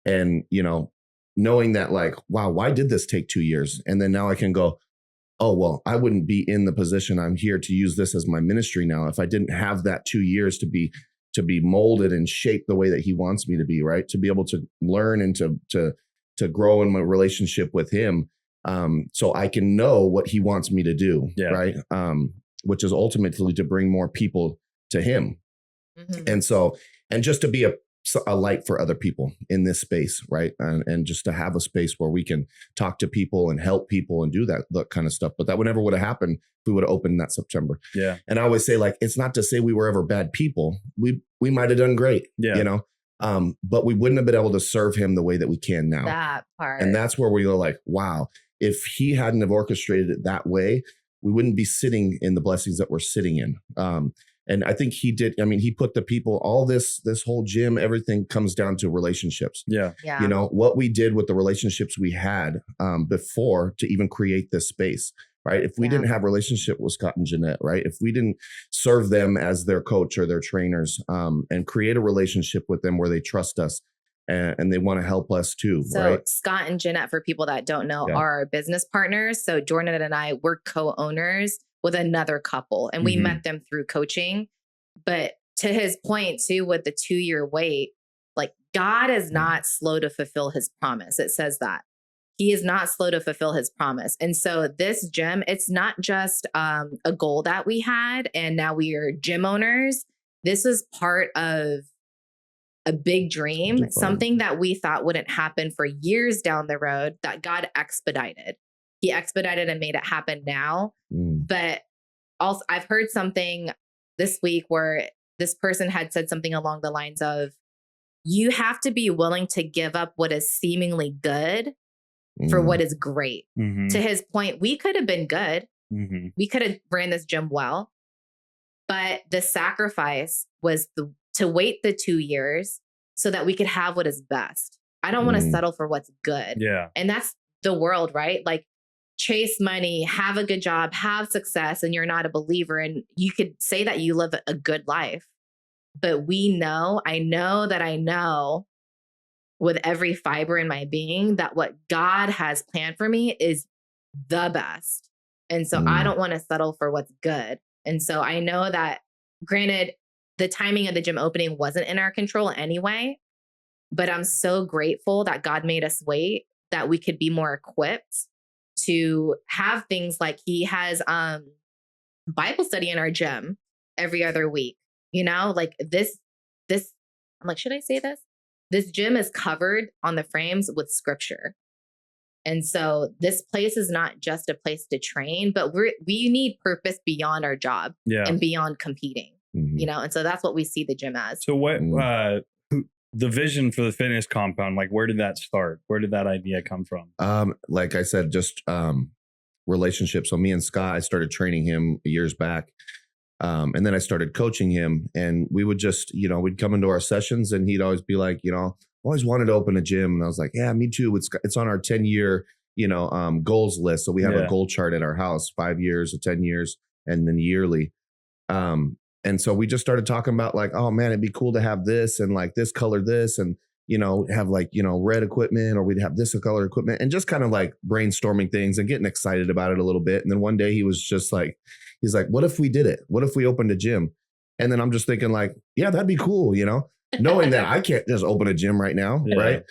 And, you know, knowing that like, wow, why did this take 2 years? And then now I can go, oh, well, I wouldn't be in the position I'm here to use this as my ministry now if I didn't have that 2 years to be molded and shaped the way that he wants me to be, right? To be able to learn and to grow in my relationship with him. So I can know what he wants me to do, right? Which is ultimately to bring more people to him. And just to be a light for other people in this space, right? And just to have a space where we can talk to people and help people and do that kind of stuff. But that would never would have happened if we would have opened that September. Yeah. And I always say like, it's not to say we were ever bad people. We might have done great, you know, but we wouldn't have been able to serve him the way that we can now. That part. And that's where we go like, wow, if he hadn't have orchestrated it that way, we wouldn't be sitting in the blessings that we're sitting in. And I think he did. I mean, he put the people, all this whole gym, everything comes down to relationships. Yeah. You know, what we did with the relationships we had before to even create this space, right? If we didn't have a relationship with Scott and Jeanette, right? If we didn't serve them as their coach or their trainers and create a relationship with them where they trust us and they want to help us too, so right? Scott and Jeanette, for people that don't know, are our business partners. So Jordan and I, we're co-owners with another couple, and we met them through coaching. But to his point too, with the 2-year wait, like God is not slow to fulfill his promise. It says that he is not slow to fulfill his promise. And so this gym, it's not just a goal that we had and now we are gym owners. This is part of a big dream, something that we thought wouldn't happen for years down the road that God expedited. He expedited and made it happen now. But also I've heard something this week where this person had said something along the lines of, you have to be willing to give up what is seemingly good for what is great. To his point, we could have been good. We could have ran this gym well, but the sacrifice was to wait the 2 years so that we could have what is best. I don't want to settle for what's good. Yeah. And that's the world, right? Like, chase money, have a good job, have success, and you're not a believer. And you could say that you live a good life, but I know with every fiber in my being that what God has planned for me is the best. And so I don't want to settle for what's good. And so I know that, granted, the timing of the gym opening wasn't in our control anyway, but I'm so grateful that God made us wait, that we could be more equipped to have things like he has Bible study in our gym every other week. You know, like this, I'm like, should I say this? This gym is covered on the frames with scripture. And so this place is not just a place to train, but we need purpose beyond our job and beyond competing, you know? And so that's what we see the gym as. So what, the vision for the fitness compound, like where did that start? Where did that idea come from? Like I said, just relationships. So me and Scott, I started training him years back. And then I started coaching him, and we would just, you know, we'd come into our sessions and he'd always be like, you know, always wanted to open a gym. And I was like, yeah, me too. It's on our 10-year, you know, goals list. So we have a goal chart at our house, 5 years or 10 years, and then yearly. And so we just started talking about like, oh man, it'd be cool to have this and like this color, this, and, you know, have like, you know, red equipment, or we'd have this color equipment, and just kind of like brainstorming things and getting excited about it a little bit. And then one day he was just like, he's like, what if we did it? What if we opened a gym? And then I'm just thinking like, yeah, that'd be cool, you know, knowing that I can't just open a gym right now. Right.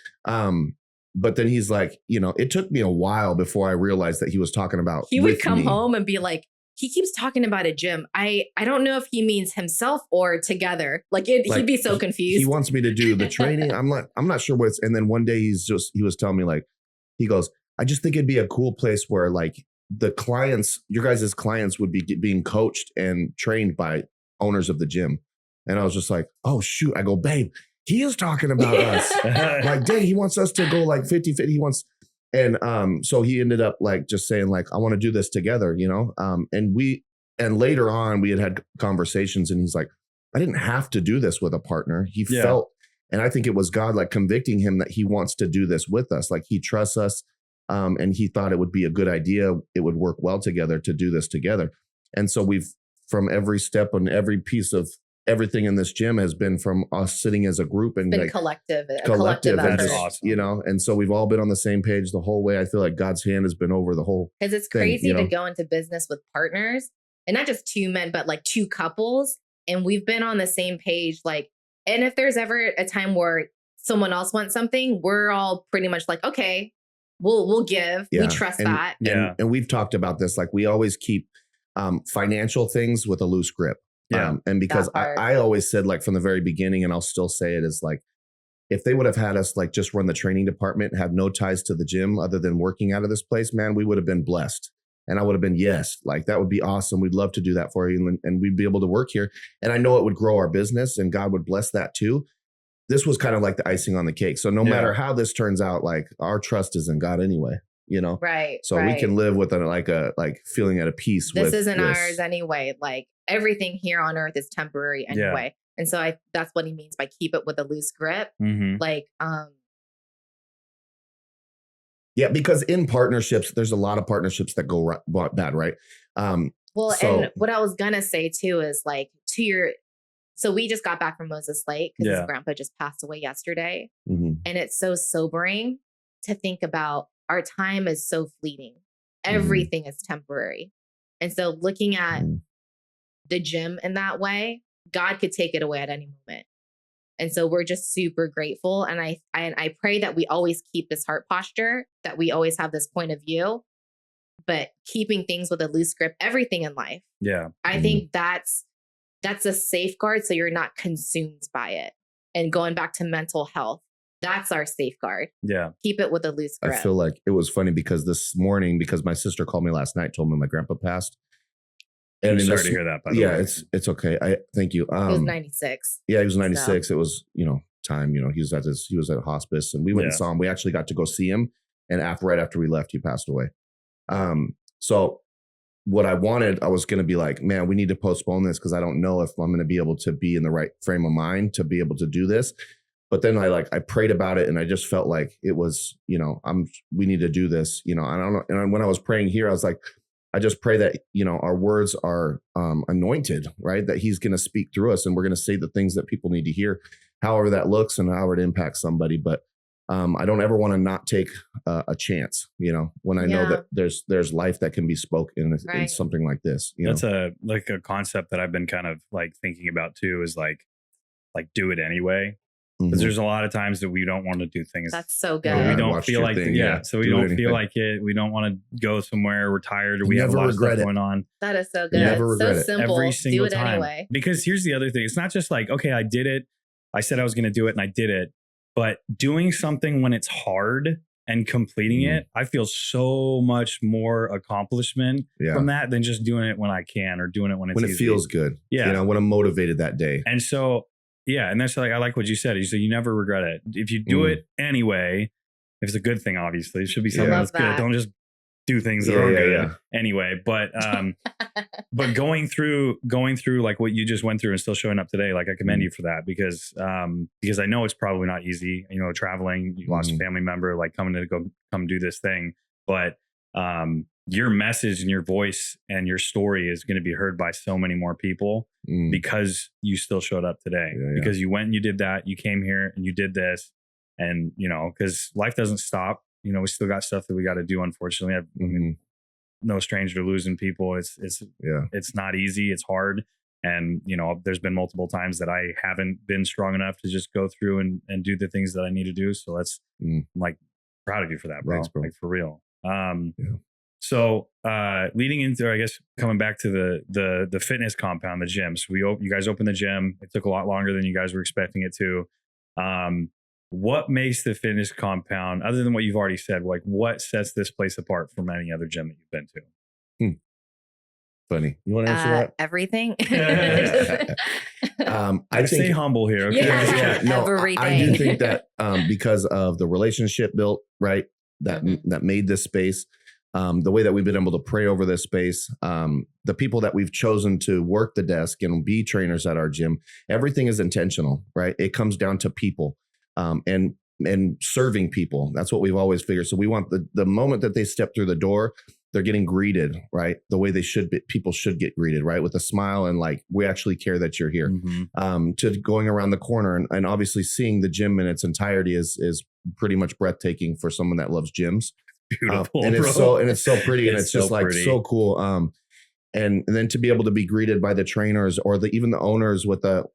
But then he's like, you know, it took me a while before I realized that he was talking about, he would come home and be like, he keeps talking about a gym. I don't know if he means himself or together. Like he'd be so confused. He wants me to do the training. I'm not sure what's. And then one day he was telling me like, he goes, I just think it'd be a cool place where like the clients, your guys' clients would be being coached and trained by owners of the gym. And I was just like, oh shoot. I go, babe, he is talking about us. Like, dang, he wants us to go like 50-50. He wants. And so he ended up like just saying like, I want to do this together, you know? And later on we had conversations, and he's like, I didn't have to do this with a partner. He felt, and I think it was God like convicting him that he wants to do this with us. Like he trusts us. And he thought it would be a good idea. It would work well together to do this together. And so we've, from every step and every piece of everything in this gym has been from us sitting as a group and like collective and effort. Awesome. You know, and so we've all been on the same page the whole way. I feel like God's hand has been over the whole because it's thing, crazy you know? to go into business with partners, and not just two men, but like two couples. And we've been on the same page. Like, and if there's ever a time where someone else wants something, we're all pretty much like, okay, we'll give. We trust that. And we've talked about this. Like we always keep financial things with a loose grip. And because I always said like from the very beginning, and I'll still say it, is like, if they would have had us like just run the training department, have no ties to the gym other than working out of this place, man, we would have been blessed. And I would have been, yes, like that would be awesome. We'd love to do that for you. And we'd be able to work here. And I know it would grow our business, and God would bless that too. This was kind of like the icing on the cake. So no matter how this turns out, like our trust is in God anyway. you know? Right. So we can live with like feeling at a peace with this. Isn't ours anyway. Like everything here on earth is temporary anyway. Yeah. And so that's what he means by keep it with a loose grip. Mm-hmm. Like, yeah, because in partnerships, there's a lot of partnerships that go bad, right? And what I was gonna say too is like so we just got back from Moses Lake because his grandpa just passed away yesterday. Mm-hmm. And it's so sobering to think about our time is so fleeting. Everything is temporary. And so looking at the gym in that way, God could take it away at any moment. And so we're just super grateful. And I pray that we always keep this heart posture, that we always have this point of view, but keeping things with a loose grip, everything in life. Yeah. I think that's a safeguard. So you're not consumed by it. And going back to mental health, that's our safeguard. Yeah. Keep it with a loose grip. I feel like it was funny because this morning, because my sister called me last night, told me my grandpa passed. And I'm sorry to hear that, by the way. It's okay. Thank you. He was 96. Yeah, he was 96. So. It was, time, he was at hospice and we went and saw him. We actually got to go see him. And right after we left, he passed away. So what I was going to be like, man, we need to postpone this because I don't know if I'm going to be able to be in the right frame of mind to be able to do this. But then I prayed about it and I just felt like it was, we need to do this, I don't know. And when I was praying here, I was like, I just pray that, our words are anointed, right? That he's going to speak through us and we're going to say the things that people need to hear, however that looks and however it impacts somebody. But I don't ever want to not take a chance, when I know that there's life that can be spoken in something like this. That's a concept that I've been kind of like thinking about too, is like do it anyway. Because there's a lot of times that we don't want to do things. That's so good. We don't feel like so we don't feel like it. We don't want to go somewhere. We're tired or we have a lot of stuff going on. That is so good. Never regret it. Simple. Every single do it time. Anyway. Because here's the other thing. It's not just like, okay, I did it. I said I was going to do it and I did it. But doing something when it's hard and completing it, I feel so much more accomplishment from that than just doing it when I can or doing it when it's easy. Feels good. Yeah. When I'm motivated that day. And so, yeah. And that's I like what you said. You said you never regret it. If you do it anyway, if it's a good thing, obviously, it should be something that's good. Don't just do things that are good anyway. But but going through like what you just went through and still showing up today, like I commend you for that because I know it's probably not easy, traveling, you lost a family member, like come do this thing. But your message and your voice and your story is going to be heard by so many more people because you still showed up today, because you went and you did that. You came here and you did this and, because life doesn't stop. We still got stuff that we got to do. Unfortunately, I'm no stranger to losing people. It's not easy. It's hard. And, there's been multiple times that I haven't been strong enough to just go through and do the things that I need to do. So I'm like proud of you for that, bro. Thanks, bro. Like for real. So leading into, I guess, coming back to the fitness compound, the gym. So you guys opened the gym. It took a lot longer than you guys were expecting it to. What makes the fitness compound, other than what you've already said, like what sets this place apart from any other gym that you've been to? Funny. You want to answer that? Everything. I stay humble here. Okay? I do think that because of the relationship built, right, that made this space, the way that we've been able to pray over this space, the people that we've chosen to work the desk and be trainers at our gym, everything is intentional, right? It comes down to people. And serving people. That's what we've always figured. So we want the moment that they step through the door, they're getting greeted, right? The way they should be, people should get greeted, right? With a smile and like, we actually care that you're here. To going around the corner and obviously seeing the gym in its entirety is pretty much breathtaking for someone that loves gyms. Beautiful. And it's so pretty and it's just like pretty. So cool. And then to be able to be greeted by the trainers or even the owners with the,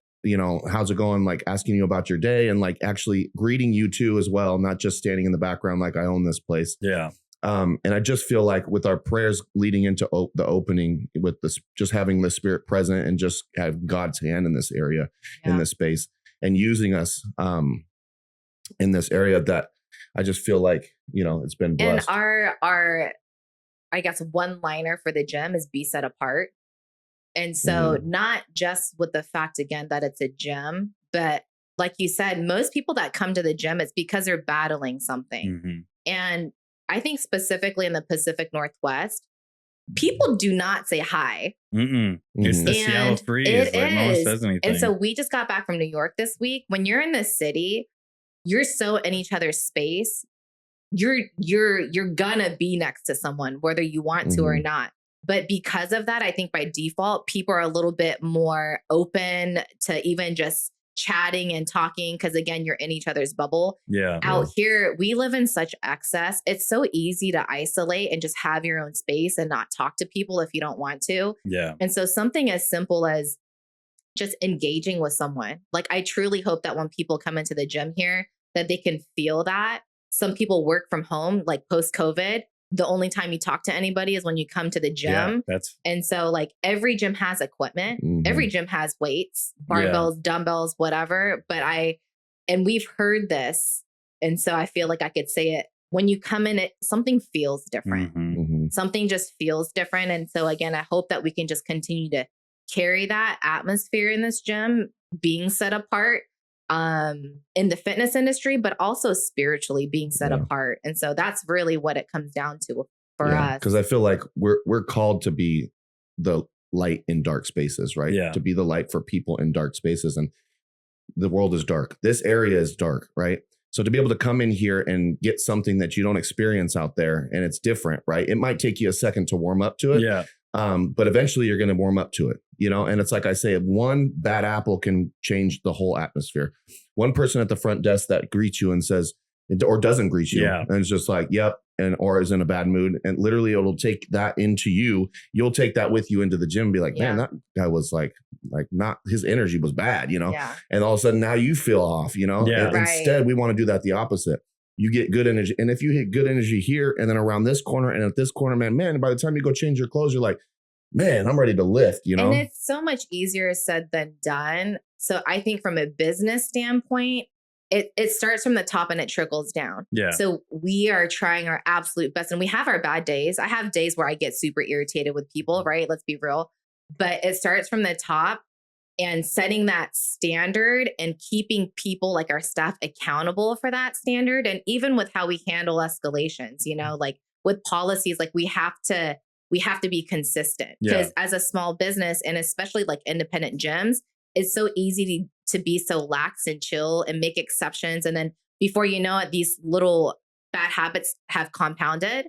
how's it going? Like asking you about your day and like actually greeting you too as well, not just standing in the background like I own this place. Yeah. And I just feel like with our prayers leading into the opening, with this, just having the Spirit present and just have God's hand in this area, in this space, and using us in this area, that I just feel like it's been blessed. And our I guess one liner for the gym is be set apart. And so not just with the fact, again, that it's a gym, but like you said, most people that come to the gym, it's because they're battling something. And I think specifically in the Pacific Northwest, people do not say hi. It's the Seattle freeze. Like no one says anything. And so we just got back from New York this week. When you're in the city, you're so in each other's space. You're gonna be next to someone, whether you want to or not. But because of that, I think by default, people are a little bit more open to even just chatting and talking. Cause again, you're in each other's bubble. Out here, we live in such excess. It's so easy to isolate and just have your own space and not talk to people if you don't want to. And so something as simple as just engaging with someone. Like I truly hope that when people come into the gym here, that they can feel that. Some people work from home, like post-COVID. The only time you talk to anybody is when you come to the gym. And so like every gym has equipment. Every gym has weights, barbells, dumbbells, whatever. And we've heard this. And so I feel like I could say it. When you come in, something feels different. Something just feels different. And so again, I hope that we can just continue to carry that atmosphere in this gym, being set apart. In the fitness industry, but also spiritually being set apart. And so that's really what it comes down to for us. Because I feel like we're called to be the light in dark spaces, right? To be the light for people in dark spaces. And the world is dark. This area is dark, right? So to be able to come in here and get something that you don't experience out there and it's different, right? It might take you a second to warm up to it. But eventually you're going to warm up to it, and it's like I say, one bad apple can change the whole atmosphere. One person at the front desk that greets you and says, or doesn't greet you and it's just like, yep. Or is in a bad mood. And literally it'll take that into you. You'll take that with you into the gym and be like, man, that guy was like not, his energy was bad, and all of a sudden now you feel off, and instead we want to do that the opposite. You get good energy. And if you hit good energy here and then around this corner and at this corner, man, by the time you go change your clothes, you're like, man, I'm ready to lift, And it's so much easier said than done. So I think from a business standpoint, it starts from the top and it trickles down. So we are trying our absolute best and we have our bad days. I have days where I get super irritated with people, right? Let's be real. But it starts from the top. And setting that standard and keeping people like our staff accountable for that standard. And even with how we handle escalations, like with policies, like we have to be consistent because as a small business and especially like independent gyms, it's so easy to be so lax and chill and make exceptions. And then before you know it, these little bad habits have compounded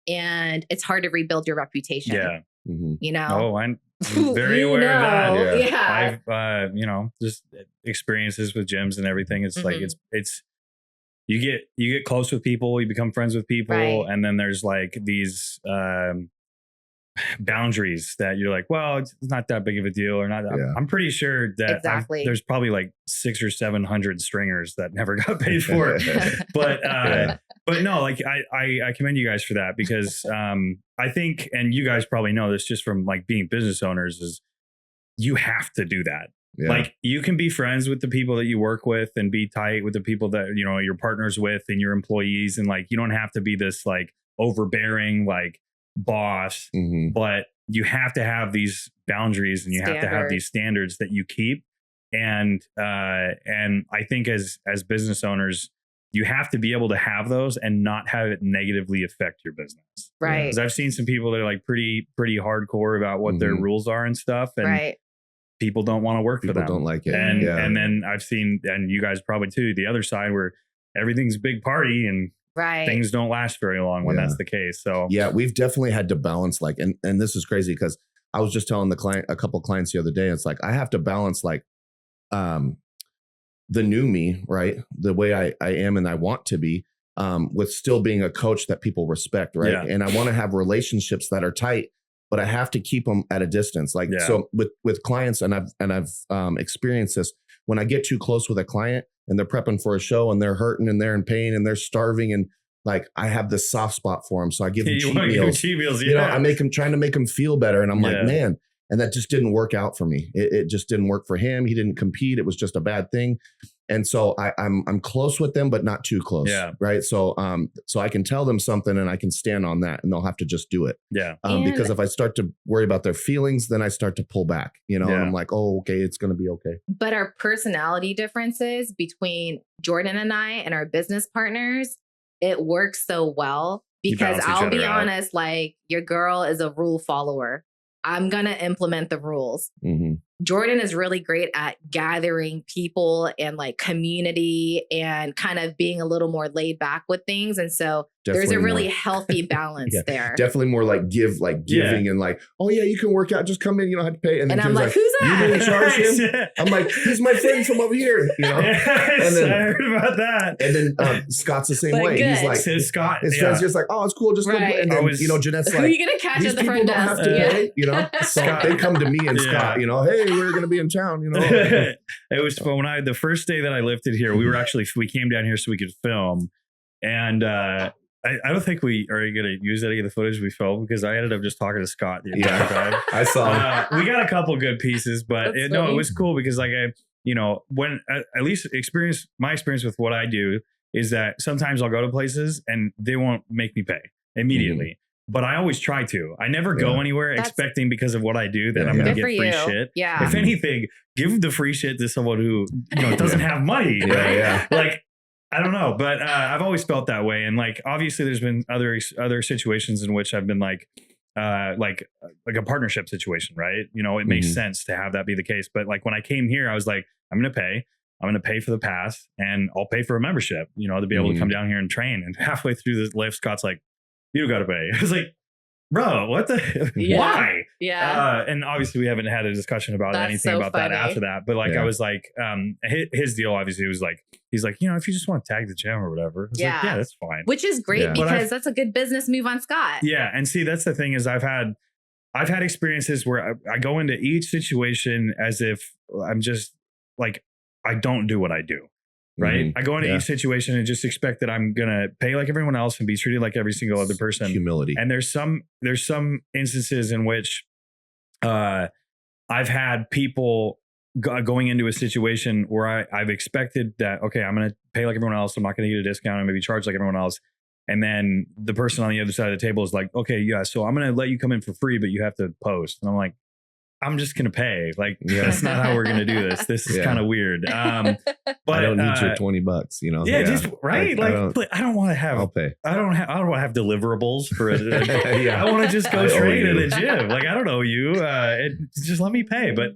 and it's hard to rebuild your reputation. Oh, I'm very aware of that. I've just experiences with gyms and everything. It's like it's you get close with people, you become friends with people, and then there's like these boundaries that you're like, well, it's not that big of a deal or not. I'm pretty sure that there's probably like 600 or 700 stringers that never got paid for it. But no, like I commend you guys for that because I think, and you guys probably know this just from like being business owners, is you have to do that. Like you can be friends with the people that you work with and be tight with the people that, you're partners with and your employees. And like, you don't have to be this like overbearing, like boss, but you have to have these boundaries and you have to have these standards that you keep. And I think as business owners, you have to be able to have those and not have it negatively affect your business. Right. Because I've seen some people that are like pretty hardcore about what their rules are and stuff. And people don't want to work for them. People don't like it. And then I've seen, and you guys probably too, the other side where everything's a big party and things don't last very long when that's the case. So we've definitely had to balance like, and this is crazy because I was just telling a couple of clients the other day, it's like, I have to balance like, the new me, right? The way I am and I want to be, with still being a coach that people respect, right? And I want to have relationships that are tight, but I have to keep them at a distance. Like so with clients, and I've experienced this when I get too close with a client and they're prepping for a show and they're hurting and they're in pain and they're starving and like I have this soft spot for them, so I give them cheat meals. I make them trying to make them feel better, and I'm like, man. And that just didn't work out for me. It just didn't work for him. He didn't compete. It was just a bad thing. And so I'm close with them, but not too close. Right. So I can tell them something and I can stand on that and they'll have to just do it. Because if I start to worry about their feelings, then I start to pull back, and I'm like, oh, okay, it's going to be okay. But our personality differences between Jordan and I and our business partners, it works so well because balance each I'll other be out. honest, like your girl is a rule follower. I'm going to implement the rules. Mm-hmm. Jordan is really great at gathering people and like community and kind of being a little more laid back with things. And so there's a really healthy balance there. Definitely more like giving and like, oh yeah, you can work out. Just come in. You don't have to pay. And then I'm like, who's that? You didn't charge him? I'm like, he's my friend from over here. You know? Yes, and then, I heard about that. And then Scott's the same But way. good. He's like, Scott, his friend's just like, oh, it's cool. Just go. And then, Jeanette's who like, are you going to catch at the front desk? Have to pay, you know? So they come to me and Scott, you know, hey, we're going to be in town, you know? It was when the first day that I lifted here, we came down here so we could film. And I don't think we are going to use any of the footage we filmed because I ended up just talking to Scott the entire time. I saw we got a couple good pieces, but it was cool because like when at least my experience with what I do is that sometimes I'll go to places and they won't make me pay immediately. Mm-hmm. But I always try to. I never go anywhere expecting because of what I do that I'm going to get free shit. Yeah. If anything, give the free shit to someone who doesn't have money. Right? Yeah. Like, I don't know, but I've always felt that way. And like, obviously, there's been other situations in which I've been like a partnership situation, right? It makes sense to have that be the case. But like when I came here, I was like, I'm going to pay for the pass and I'll pay for a membership, to be able to come down here and train. And halfway through the lift, Scott's like, you got to pay. I was like, bro, what the, why? Yeah. And obviously we haven't had a discussion about anything about that after that. But like, I was like, his deal obviously was like, he's like, if you just want to tag the gym or whatever. I was like, yeah, that's fine. Which is great because that's a good business move on Scott. Yeah. And see, that's the thing is I've had experiences where I go into each situation as if I'm just like, I don't do what I do. Right. Mm-hmm. I go into each situation and just expect that I'm going to pay like everyone else and be treated like every single other person. Humility. And there's some instances in which I've had people going into a situation where I've expected that, okay, I'm going to pay like everyone else. I'm not going to get a discount and maybe charge like everyone else. And then the person on the other side of the table is like, okay, yeah, so I'm going to let you come in for free, but you have to post. And I'm like, I'm just going to pay. Like, that's not how we're going to do this. This is kind of weird. But I don't need your $20, Yeah, just right. I don't want to have, I'll pay. I don't want to have deliverables for I want to just go straight to the gym. Like, I don't owe you. Just let me pay. But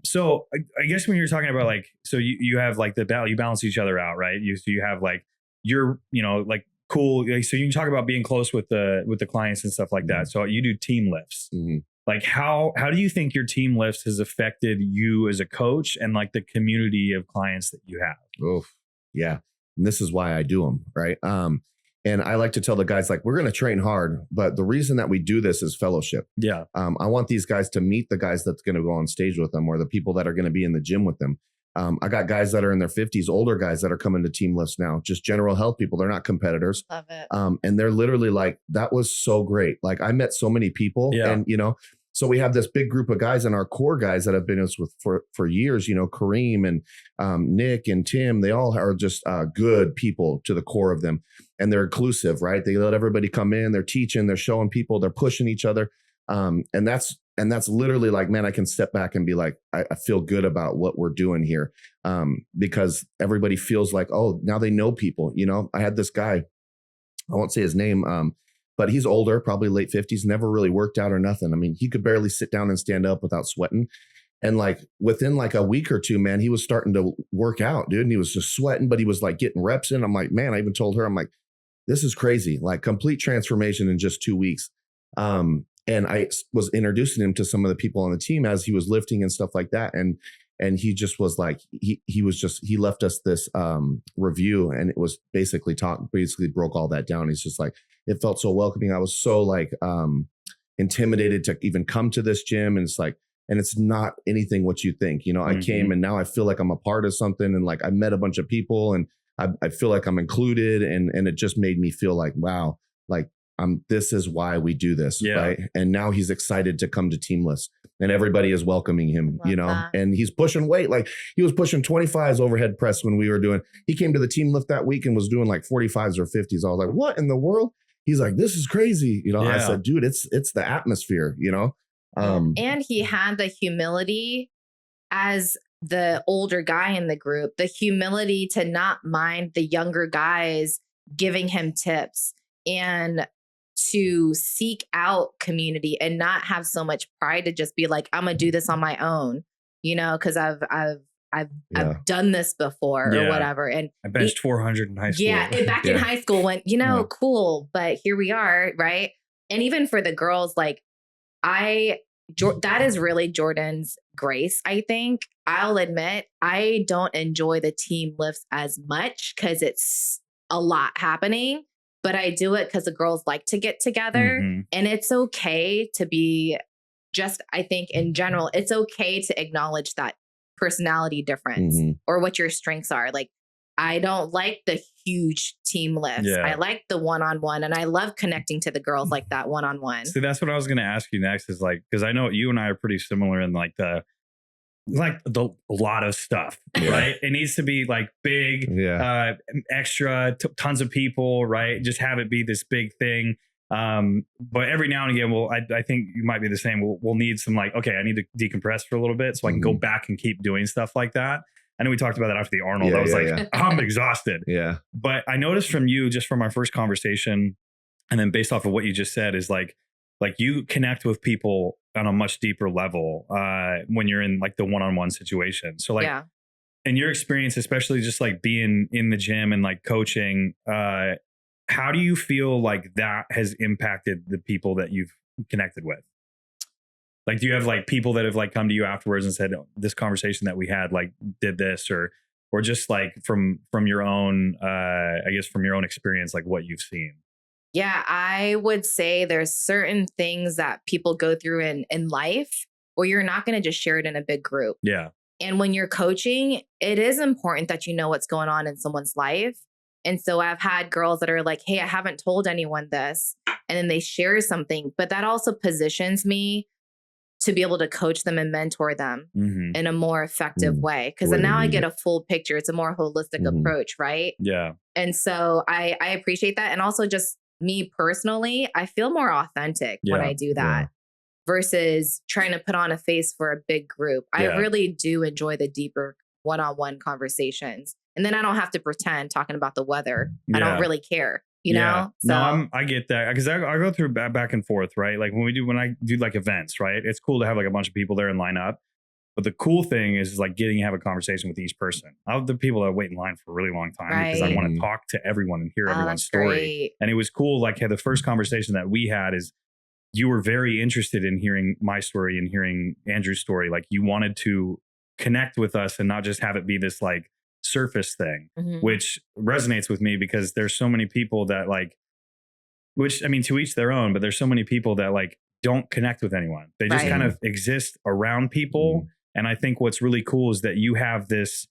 so I guess when you're talking about like, so you have like you balance each other out, right? You have like, you're, like cool. So you can talk about being close with the clients and stuff like that. So you do team lifts. Mm-hmm. Like how do you think your team lifts has affected you as a coach and like the community of clients that you have? Oh, yeah. And this is why I do them. Right. And I like to tell the guys, like, we're going to train hard, but the reason that we do this is fellowship. Yeah. I want these guys to meet the guys that's going to go on stage with them or the people that are going to be in the gym with them. I got guys that are in their 50s, older guys that are coming to team lifts now, just general health people. They're not competitors. Love it. And they're literally like, that was so great. Like I met so many people and, so we have this big group of guys and our core guys that have been with for years, Kareem and Nick and Tim, they all are just good people to the core of them. And they're inclusive, right? They let everybody come in, they're teaching, they're showing people, they're pushing each other. And that's literally like, man, I can step back and be like, I feel good about what we're doing here. Because everybody feels like, oh, now they know people, I had this guy, I won't say his name, but he's older, probably late 50s, never really worked out or nothing. I mean, he could barely sit down and stand up without sweating. And like within like a week or two, man, he was starting to work out, dude. And he was just sweating, but he was like getting reps in. I'm like, man, I even told her, I'm like, this is crazy. Like complete transformation in just 2 weeks. And I was introducing him to some of the people on the team as he was lifting and stuff like that. And he just was like, he left us this review and it was basically broke all that down. He's just like, it felt so welcoming. I was so like intimidated to even come to this gym. And it's like, and it's not anything what you think, I came and now I feel like I'm a part of something. And like I met a bunch of people and I feel like I'm included. And it just made me feel like, wow, like this is why we do this. Yeah. Right. And now he's excited to come to team lifts and everybody is welcoming him, and he's pushing weight. Like he was pushing 25s overhead press when we were doing, he came to the team lift that week and was doing like 45s or 50s. I was like, what in the world? He's like, this is crazy. I said, dude, it's the atmosphere, and he had the humility as the older guy in the group, the humility to not mind the younger guys giving him tips and to seek out community and not have so much pride to just be like, I'm gonna do this on my own, because I've done this before or whatever. And I benched 400 in high school. Yeah, back in high school when cool, but here we are, right? And even for the girls, like that is really Jordan's grace, I think. I'll admit, I don't enjoy the team lifts as much because it's a lot happening, but I do it because the girls like to get together. And it's okay to be I think in general, it's okay to acknowledge that personality difference or what your strengths are. Like, I don't like the huge team lifts. I like the one-on-one, and I love connecting to the girls like that one-on-one. See, that's what I was going to ask you next is like, because I know you and I are pretty similar in like the lot of stuff, right? It needs to be like big, extra, tons of people, right? Just have it be this big thing. But every now and again, I think you might be the same. We'll need some like, okay, I need to decompress for a little bit so I can go back and keep doing stuff like that. I know we talked about that after the Arnold. I was I'm exhausted. Yeah. But I noticed from you, just from our first conversation, and then based off of what you just said, is like you connect with people on a much deeper level when you're in like the one-on-one situation. So like in your experience, especially just like being in the gym and like coaching, how do you feel like that has impacted the people that you've connected with? Like, do you have like people that have like come to you afterwards and said, oh, this conversation that we had, like did this or just like from your own, I guess from your own experience, like what you've seen? Yeah, I would say there's certain things that people go through in life where you're not going to just share it in a big group. Yeah. And when you're coaching, it is important that you know what's going on in someone's life. And so I've had girls that are like, hey, I haven't told anyone this. And then they share something, but that also positions me to be able to coach them and mentor them in a more effective way. Because now I get a full picture. It's a more holistic approach, right? Yeah. And so I appreciate that. And also just me personally, I feel more authentic when I do that versus trying to put on a face for a big group. I really do enjoy the deeper one-on-one conversations. And then I don't have to pretend talking about the weather. I don't really care. You know? So, no, I get that because I go through back and forth, right? Like when I do like events, right? It's cool to have like a bunch of people there and line up. But the cool thing is like getting to have a conversation with each person. I have the people that wait in line for a really long time because I want to talk to everyone and hear everyone's story. Great. And it was cool. Like the first conversation that we had is you were very interested in hearing my story and hearing Andrew's story. Like you wanted to connect with us and not just have it be this like surface thing, which resonates with me because there's so many people that like, which I mean, to each their own, but there's so many people that like don't connect with anyone. They just kind of exist around people. And I think what's really cool is that you have this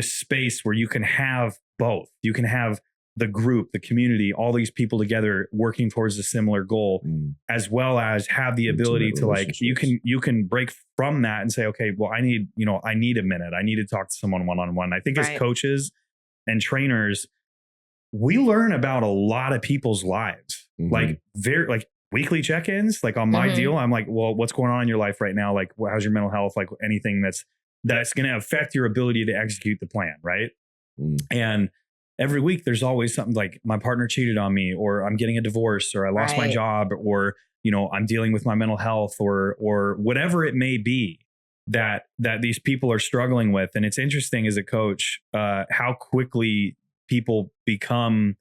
space where you can have both. You can have the group, the community, all these people together working towards a similar goal, as well as have the ability to like, you can break from that and say, okay, well, I need a minute. I need to talk to someone one-on-one. I think as coaches and trainers, we learn about a lot of people's lives, like weekly check-ins, like on my deal. I'm like, well, what's going on in your life right now? Like, how's your mental health? Like anything that's going to affect your ability to execute the plan. Right. And every week there's always something like my partner cheated on me, or I'm getting a divorce, or I lost my job, or, I'm dealing with my mental health, or whatever it may be that these people are struggling with. And it's interesting as a coach, how quickly people become,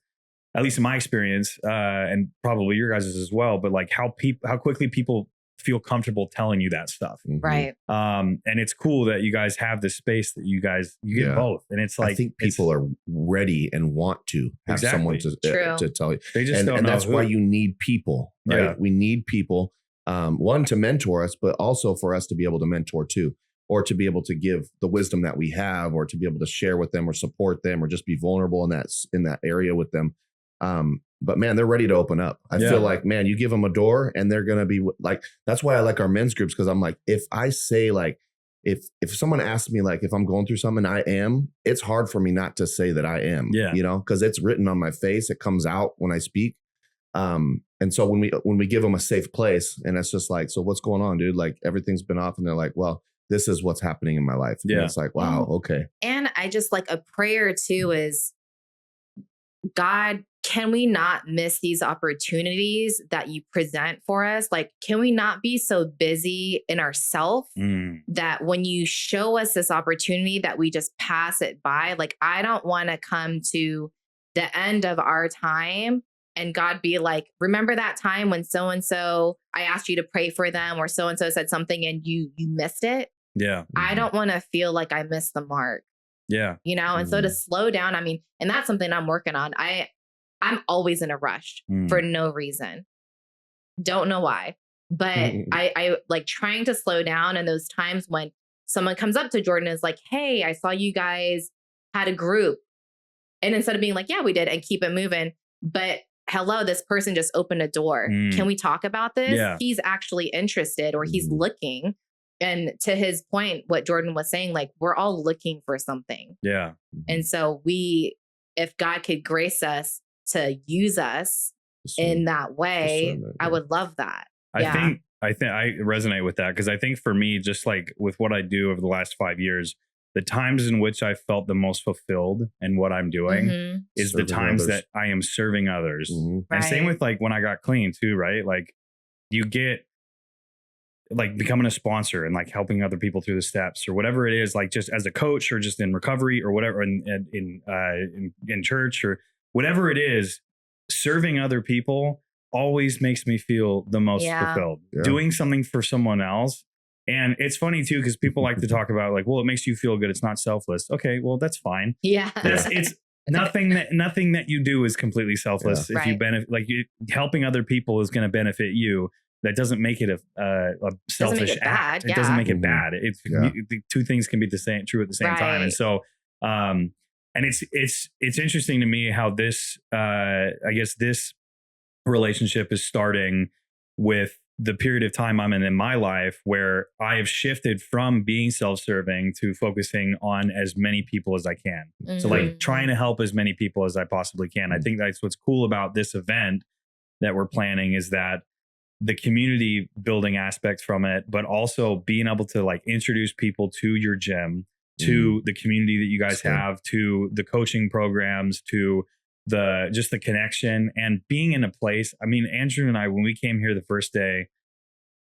at least in my experience, and probably your guys' as well, but like how quickly people feel comfortable telling you that stuff. Right. And it's cool that you guys have this space that you get both. And it's like, I think people are ready and want to have someone to tell you. They just don't know. And that's why you need people, right? Yeah. We need people, one, to mentor us, but also for us to be able to mentor too, or to be able to give the wisdom that we have, or to be able to share with them or support them, or just be vulnerable in that area with them. But man, they're ready to open up. I feel like, man, you give them a door and they're going to be like, that's why I like our men's groups. Cause I'm like, if I say like, if someone asks me, like, if I'm going through something, it's hard for me not to say that I am, cause it's written on my face. It comes out when I speak. And so when we give them a safe place, and it's just like, so what's going on, dude? Like everything's been off, and they're like, well, this is what's happening in my life. And it's like, wow. Okay. And I just like a prayer too is, God, can we not miss these opportunities that you present for us? Like, can we not be so busy in ourselves that when you show us this opportunity that we just pass it by? Like, I don't want to come to the end of our time and God be like, remember that time when so-and-so, I asked you to pray for them, or so-and-so said something and you missed it. Yeah. I don't want to feel like I missed the mark. Yeah. You know, and so to slow down, I mean, and that's something I'm working on. I'm always in a rush for no reason. Don't know why, but I like trying to slow down. And those times when someone comes up to Jordan and is like, hey, I saw you guys had a group. And instead of being like, yeah, we did, and keep it moving. But hello, this person just opened a door. Can we talk about this? Yeah. He's actually interested, or he's looking. And to his point, what Jordan was saying, like, we're all looking for something. Yeah. And so if God could grace us to use us in that way, I would love that. I think I resonate with that, because I think for me, just like with what I do over the last 5 years, the times in which I felt the most fulfilled in what I'm doing is serving the times that I am serving others. And same with like when I got clean too, right? Like you get like becoming a sponsor and like helping other people through the steps or whatever it is, like just as a coach or just in recovery or whatever, in church or whatever it is, serving other people always makes me feel the most fulfilled. Doing something for someone else. And it's funny too, because people like to talk about like, well, it makes you feel good. It's not selfless. Okay, well, that's fine. Yeah. It's nothing that you do is completely selfless. If you benefit, like helping other people is going to benefit you. That doesn't make it a selfish act. It doesn't make it bad. The two things can be true at the same time. And so, and it's interesting to me how this, I guess this relationship is starting with the period of time I'm in my life where I have shifted from being self-serving to focusing on as many people as I can. So like trying to help as many people as I possibly can. I think that's what's cool about this event that we're planning, is that the community building aspect from it, but also being able to like introduce people to your gym, to the community that you guys have, to the coaching programs, to just the connection, and being in a place. I mean, Andrew and I, when we came here the first day,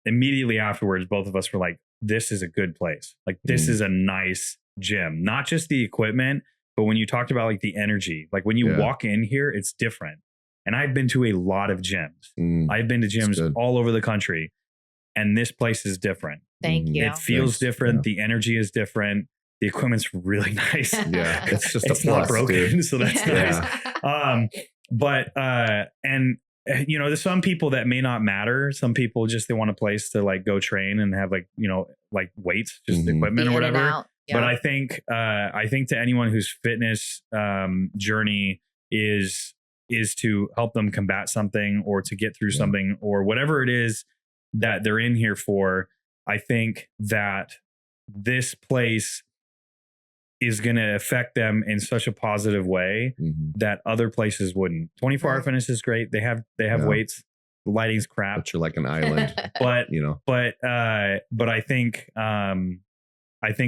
immediately afterwards, both of us were like, this is a good place. Like this is a nice gym, not just the equipment, but when you talked about like the energy, like when you walk in here, it's different. And I've been to a lot of gyms. I've been to gyms all over the country, and this place is different. Thank you. It feels different. The energy is different. The equipment's really nice. Yeah, it's just it's not broken, so that's nice. And you know, there's some people that may not matter. Some people just they want a place to like go train and have like, you know, like weights, just equipment or whatever. But I think to anyone whose fitness journey is to help them combat something or to get through something or whatever it is that they're in here for, I think that this place is going to affect them in such a positive way that other places wouldn't. 24-hour fitness is great. They have weights. The lighting's crap. But you're like an island. But you know. But I think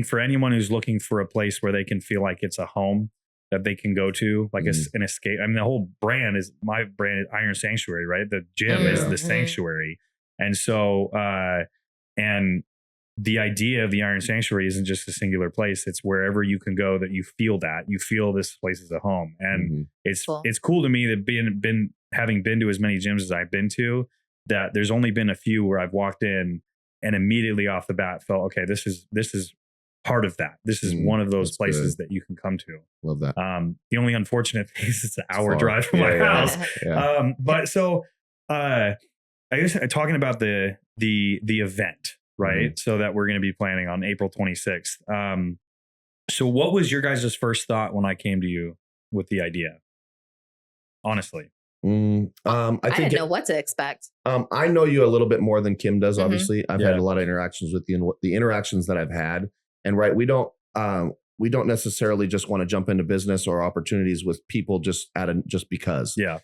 for anyone who's looking for a place where they can feel like it's a home that they can go to, like an escape. I mean, the whole brand is my brand, Iron Sanctuary, right? The gym is the sanctuary. And so, and the idea of the Iron Sanctuary isn't just a singular place. It's wherever you can go that you feel this place is a home. And it's cool to me that having been to as many gyms as I've been to, that there's only been a few where I've walked in and immediately off the bat felt, okay, this is part of that. This is one of those places that you can come to. Love that. The only unfortunate thing is it's an hour drive from my house. But so I guess talking about the event, right? So that we're going to be planning on April 26th. So what was your guys' first thought when I came to you with the idea? Honestly. I didn't know what to expect. I know you a little bit more than Kim does, obviously. I've had a lot of interactions with you, and the interactions that I've had. And right, we don't necessarily just want to jump into business or opportunities with people just because. Yeah.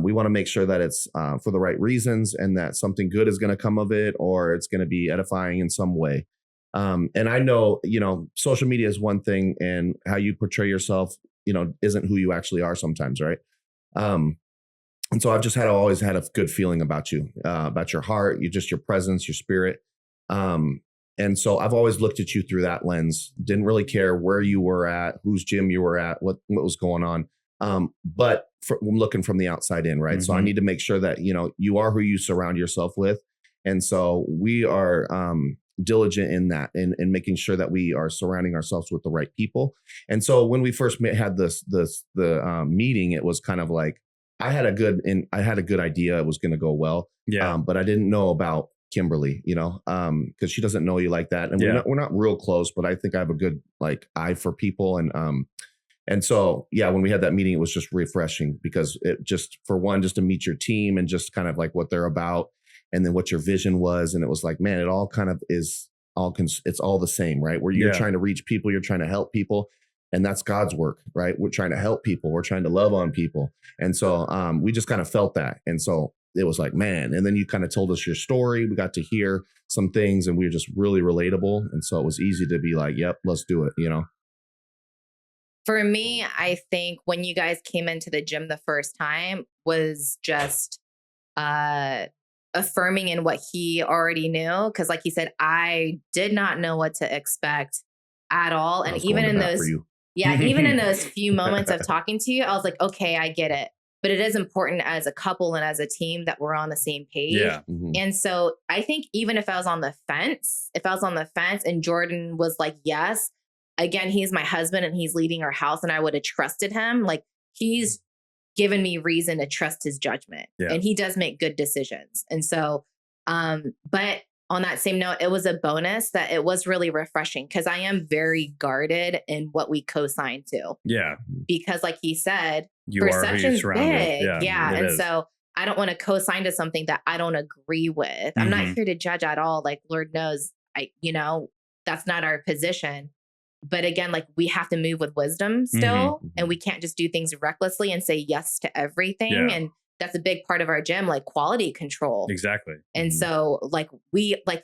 We want to make sure that it's for the right reasons and that something good is going to come of it, or it's going to be edifying in some way. And I know, you know, social media is one thing, and how you portray yourself, you know, isn't who you actually are sometimes, right? And so I've just always had a good feeling about you, about your heart, your presence, your spirit. And so I've always looked at you through that lens. Didn't really care where you were at, whose gym you were at, what was going on. But I'm looking from the outside in, right? So I need to make sure that, you are who you surround yourself with. And so we are diligent in that and making sure that we are surrounding ourselves with the right people. And so when we first had the meeting, it was kind of like, I had a good idea it was going to go well. Yeah. But I didn't know about Kimberly, because she doesn't know you like that. And we're not real close, but I think I have a good eye for people. And so, when we had that meeting, it was just refreshing because it just to meet your team and just kind of like what they're about and then what your vision was. And it was like, man, it all kind of is it's all the same, right? Where you're trying to reach people, you're trying to help people. And that's God's work, right? We're trying to help people. We're trying to love on people. And so we just kind of felt that. And so it was like, man, and then you kind of told us your story. We got to hear some things and we were just really relatable. And so it was easy to be like, yep, let's do it, For me, I think when you guys came into the gym the first time was just affirming in what he already knew. Cause like he said, I did not know what to expect at all. And even in those, even in those few moments of talking to you, I was like, okay, I get it. But it is important as a couple and as a team that we're on the same page. Yeah. And so I think even if I was on the fence and Jordan was like, yes, again, he's my husband and he's leading our house and I would have trusted him. Like he's given me reason to trust his judgment and he does make good decisions. And so, but on that same note, it was a bonus that it was really refreshing because I am very guarded in what we co-signed to. Yeah. Because like he said, you perception's big. Yeah. And so I don't want to co-sign to something that I don't agree with. I'm not here to judge at all. Like Lord knows, that's not our position. But again, like we have to move with wisdom still, and we can't just do things recklessly and say yes to everything. Yeah. And that's a big part of our gym, like quality control. Exactly. And so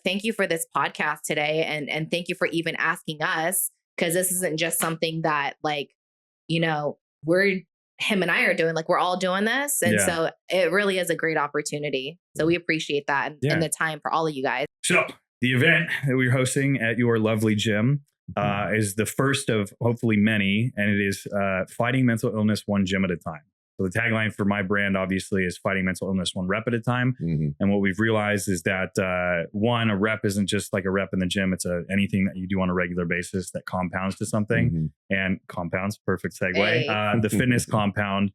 thank you for this podcast today. And thank you for even asking us, because this isn't just something that him and I are doing, like we're all doing this. And so it really is a great opportunity. So we appreciate that and the time for all of you guys. So the event that we're hosting at your lovely gym is the first of hopefully many, and it is fighting mental illness one gym at a time. So the tagline for my brand obviously is fighting mental illness one rep at a time. And what we've realized is that a rep isn't just like a rep in the gym. It's anything that you do on a regular basis that compounds to something and compounds. Perfect segue. Hey. The fitness compound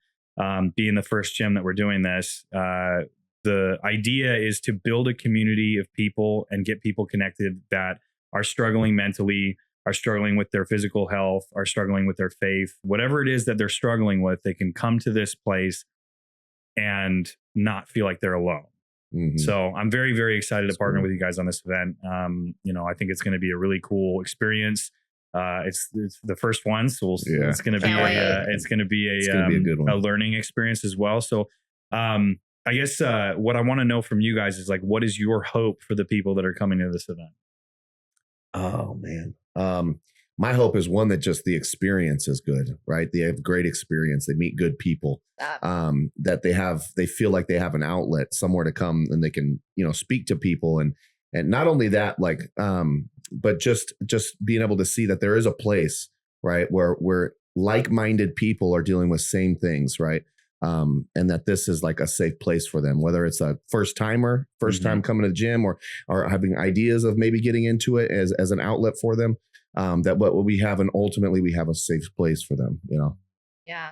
being the first gym that we're doing this. The idea is to build a community of people and get people connected that are struggling mentally, are struggling with their physical health, are struggling with their faith, whatever it is that they're struggling with, they can come to this place and not feel like they're alone. So I'm very, very excited to partner with you guys on this event. I think it's going to be a really cool experience. It's the first one, so it's going to be a good one. A learning experience as well. So I guess what I want to know from you guys is like, what is your hope for the people that are coming to this event? Oh man. My hope is one that just the experience is good, right? They have great experience. They meet good people, that they feel like they have an outlet somewhere to come and they can, speak to people. And not only that, but just being able to see that there is a place, right, where like-minded people are dealing with same things, right? And that this is like a safe place for them, whether it's a first time coming to the gym or having ideas of maybe getting into it as an outlet for them, that what we have, and ultimately we have a safe place for them, Yeah.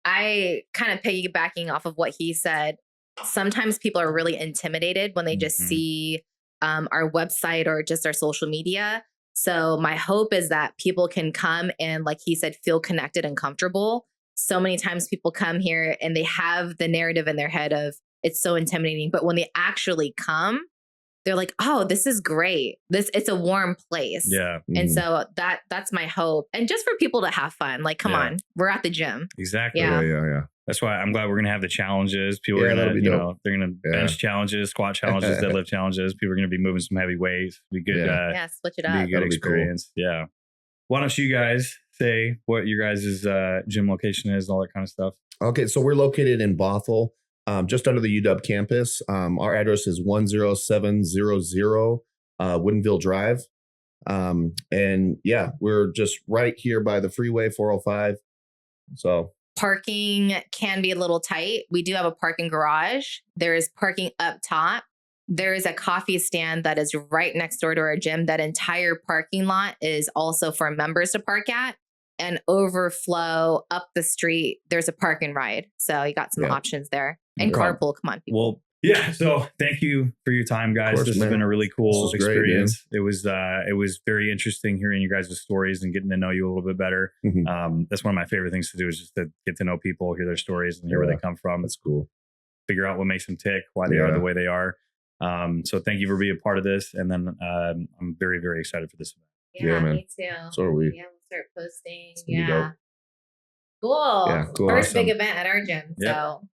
I kind of piggybacking off of what he said. Sometimes people are really intimidated when they just see our website or just our social media. So my hope is that people can come and, like he said, feel connected and comfortable. So many times people come here and they have the narrative in their head of it's so intimidating. But when they actually come, they're like, oh, this is great. It's a warm place. Yeah. And so that's my hope. And just for people to have fun. Like, come on, we're at the gym. Exactly. Yeah. That's why I'm glad we're going to have the challenges. People are going to, they're going to bench challenges, squat challenges, deadlift challenges. People are going to be moving some heavy weights. Be good. Switch it up. Be a good experience. Cool. Yeah. Why don't you guys say what your guys' gym location is, all that kind of stuff? Okay, so we're located in Bothell, just under the UW campus. Our address is 10700 Woodinville Drive. And yeah, we're just right here by the freeway 405. So parking can be a little tight. We do have a parking garage. There is parking up top. There is a coffee stand that is right next door to our gym. That entire parking lot is also for members to park at. And overflow up the street, there's a park and ride. So you got some options there. And carpool, come on, people. Well, yeah. So thank you for your time, guys. Course, this has been a really cool experience. Great, it was very interesting hearing you guys' stories and getting to know you a little bit better. Mm-hmm. That's one of my favorite things to do, is just to get to know people, hear their stories, and hear where they come from. That's cool. Figure out what makes them tick, why they are the way they are. So thank you for being a part of this. And then I'm very, very excited for this event. Yeah, man. Me too. So are we. Yeah, we'll start posting. Yeah. Cool. Yeah, cool. First big event at our gym. Yep. So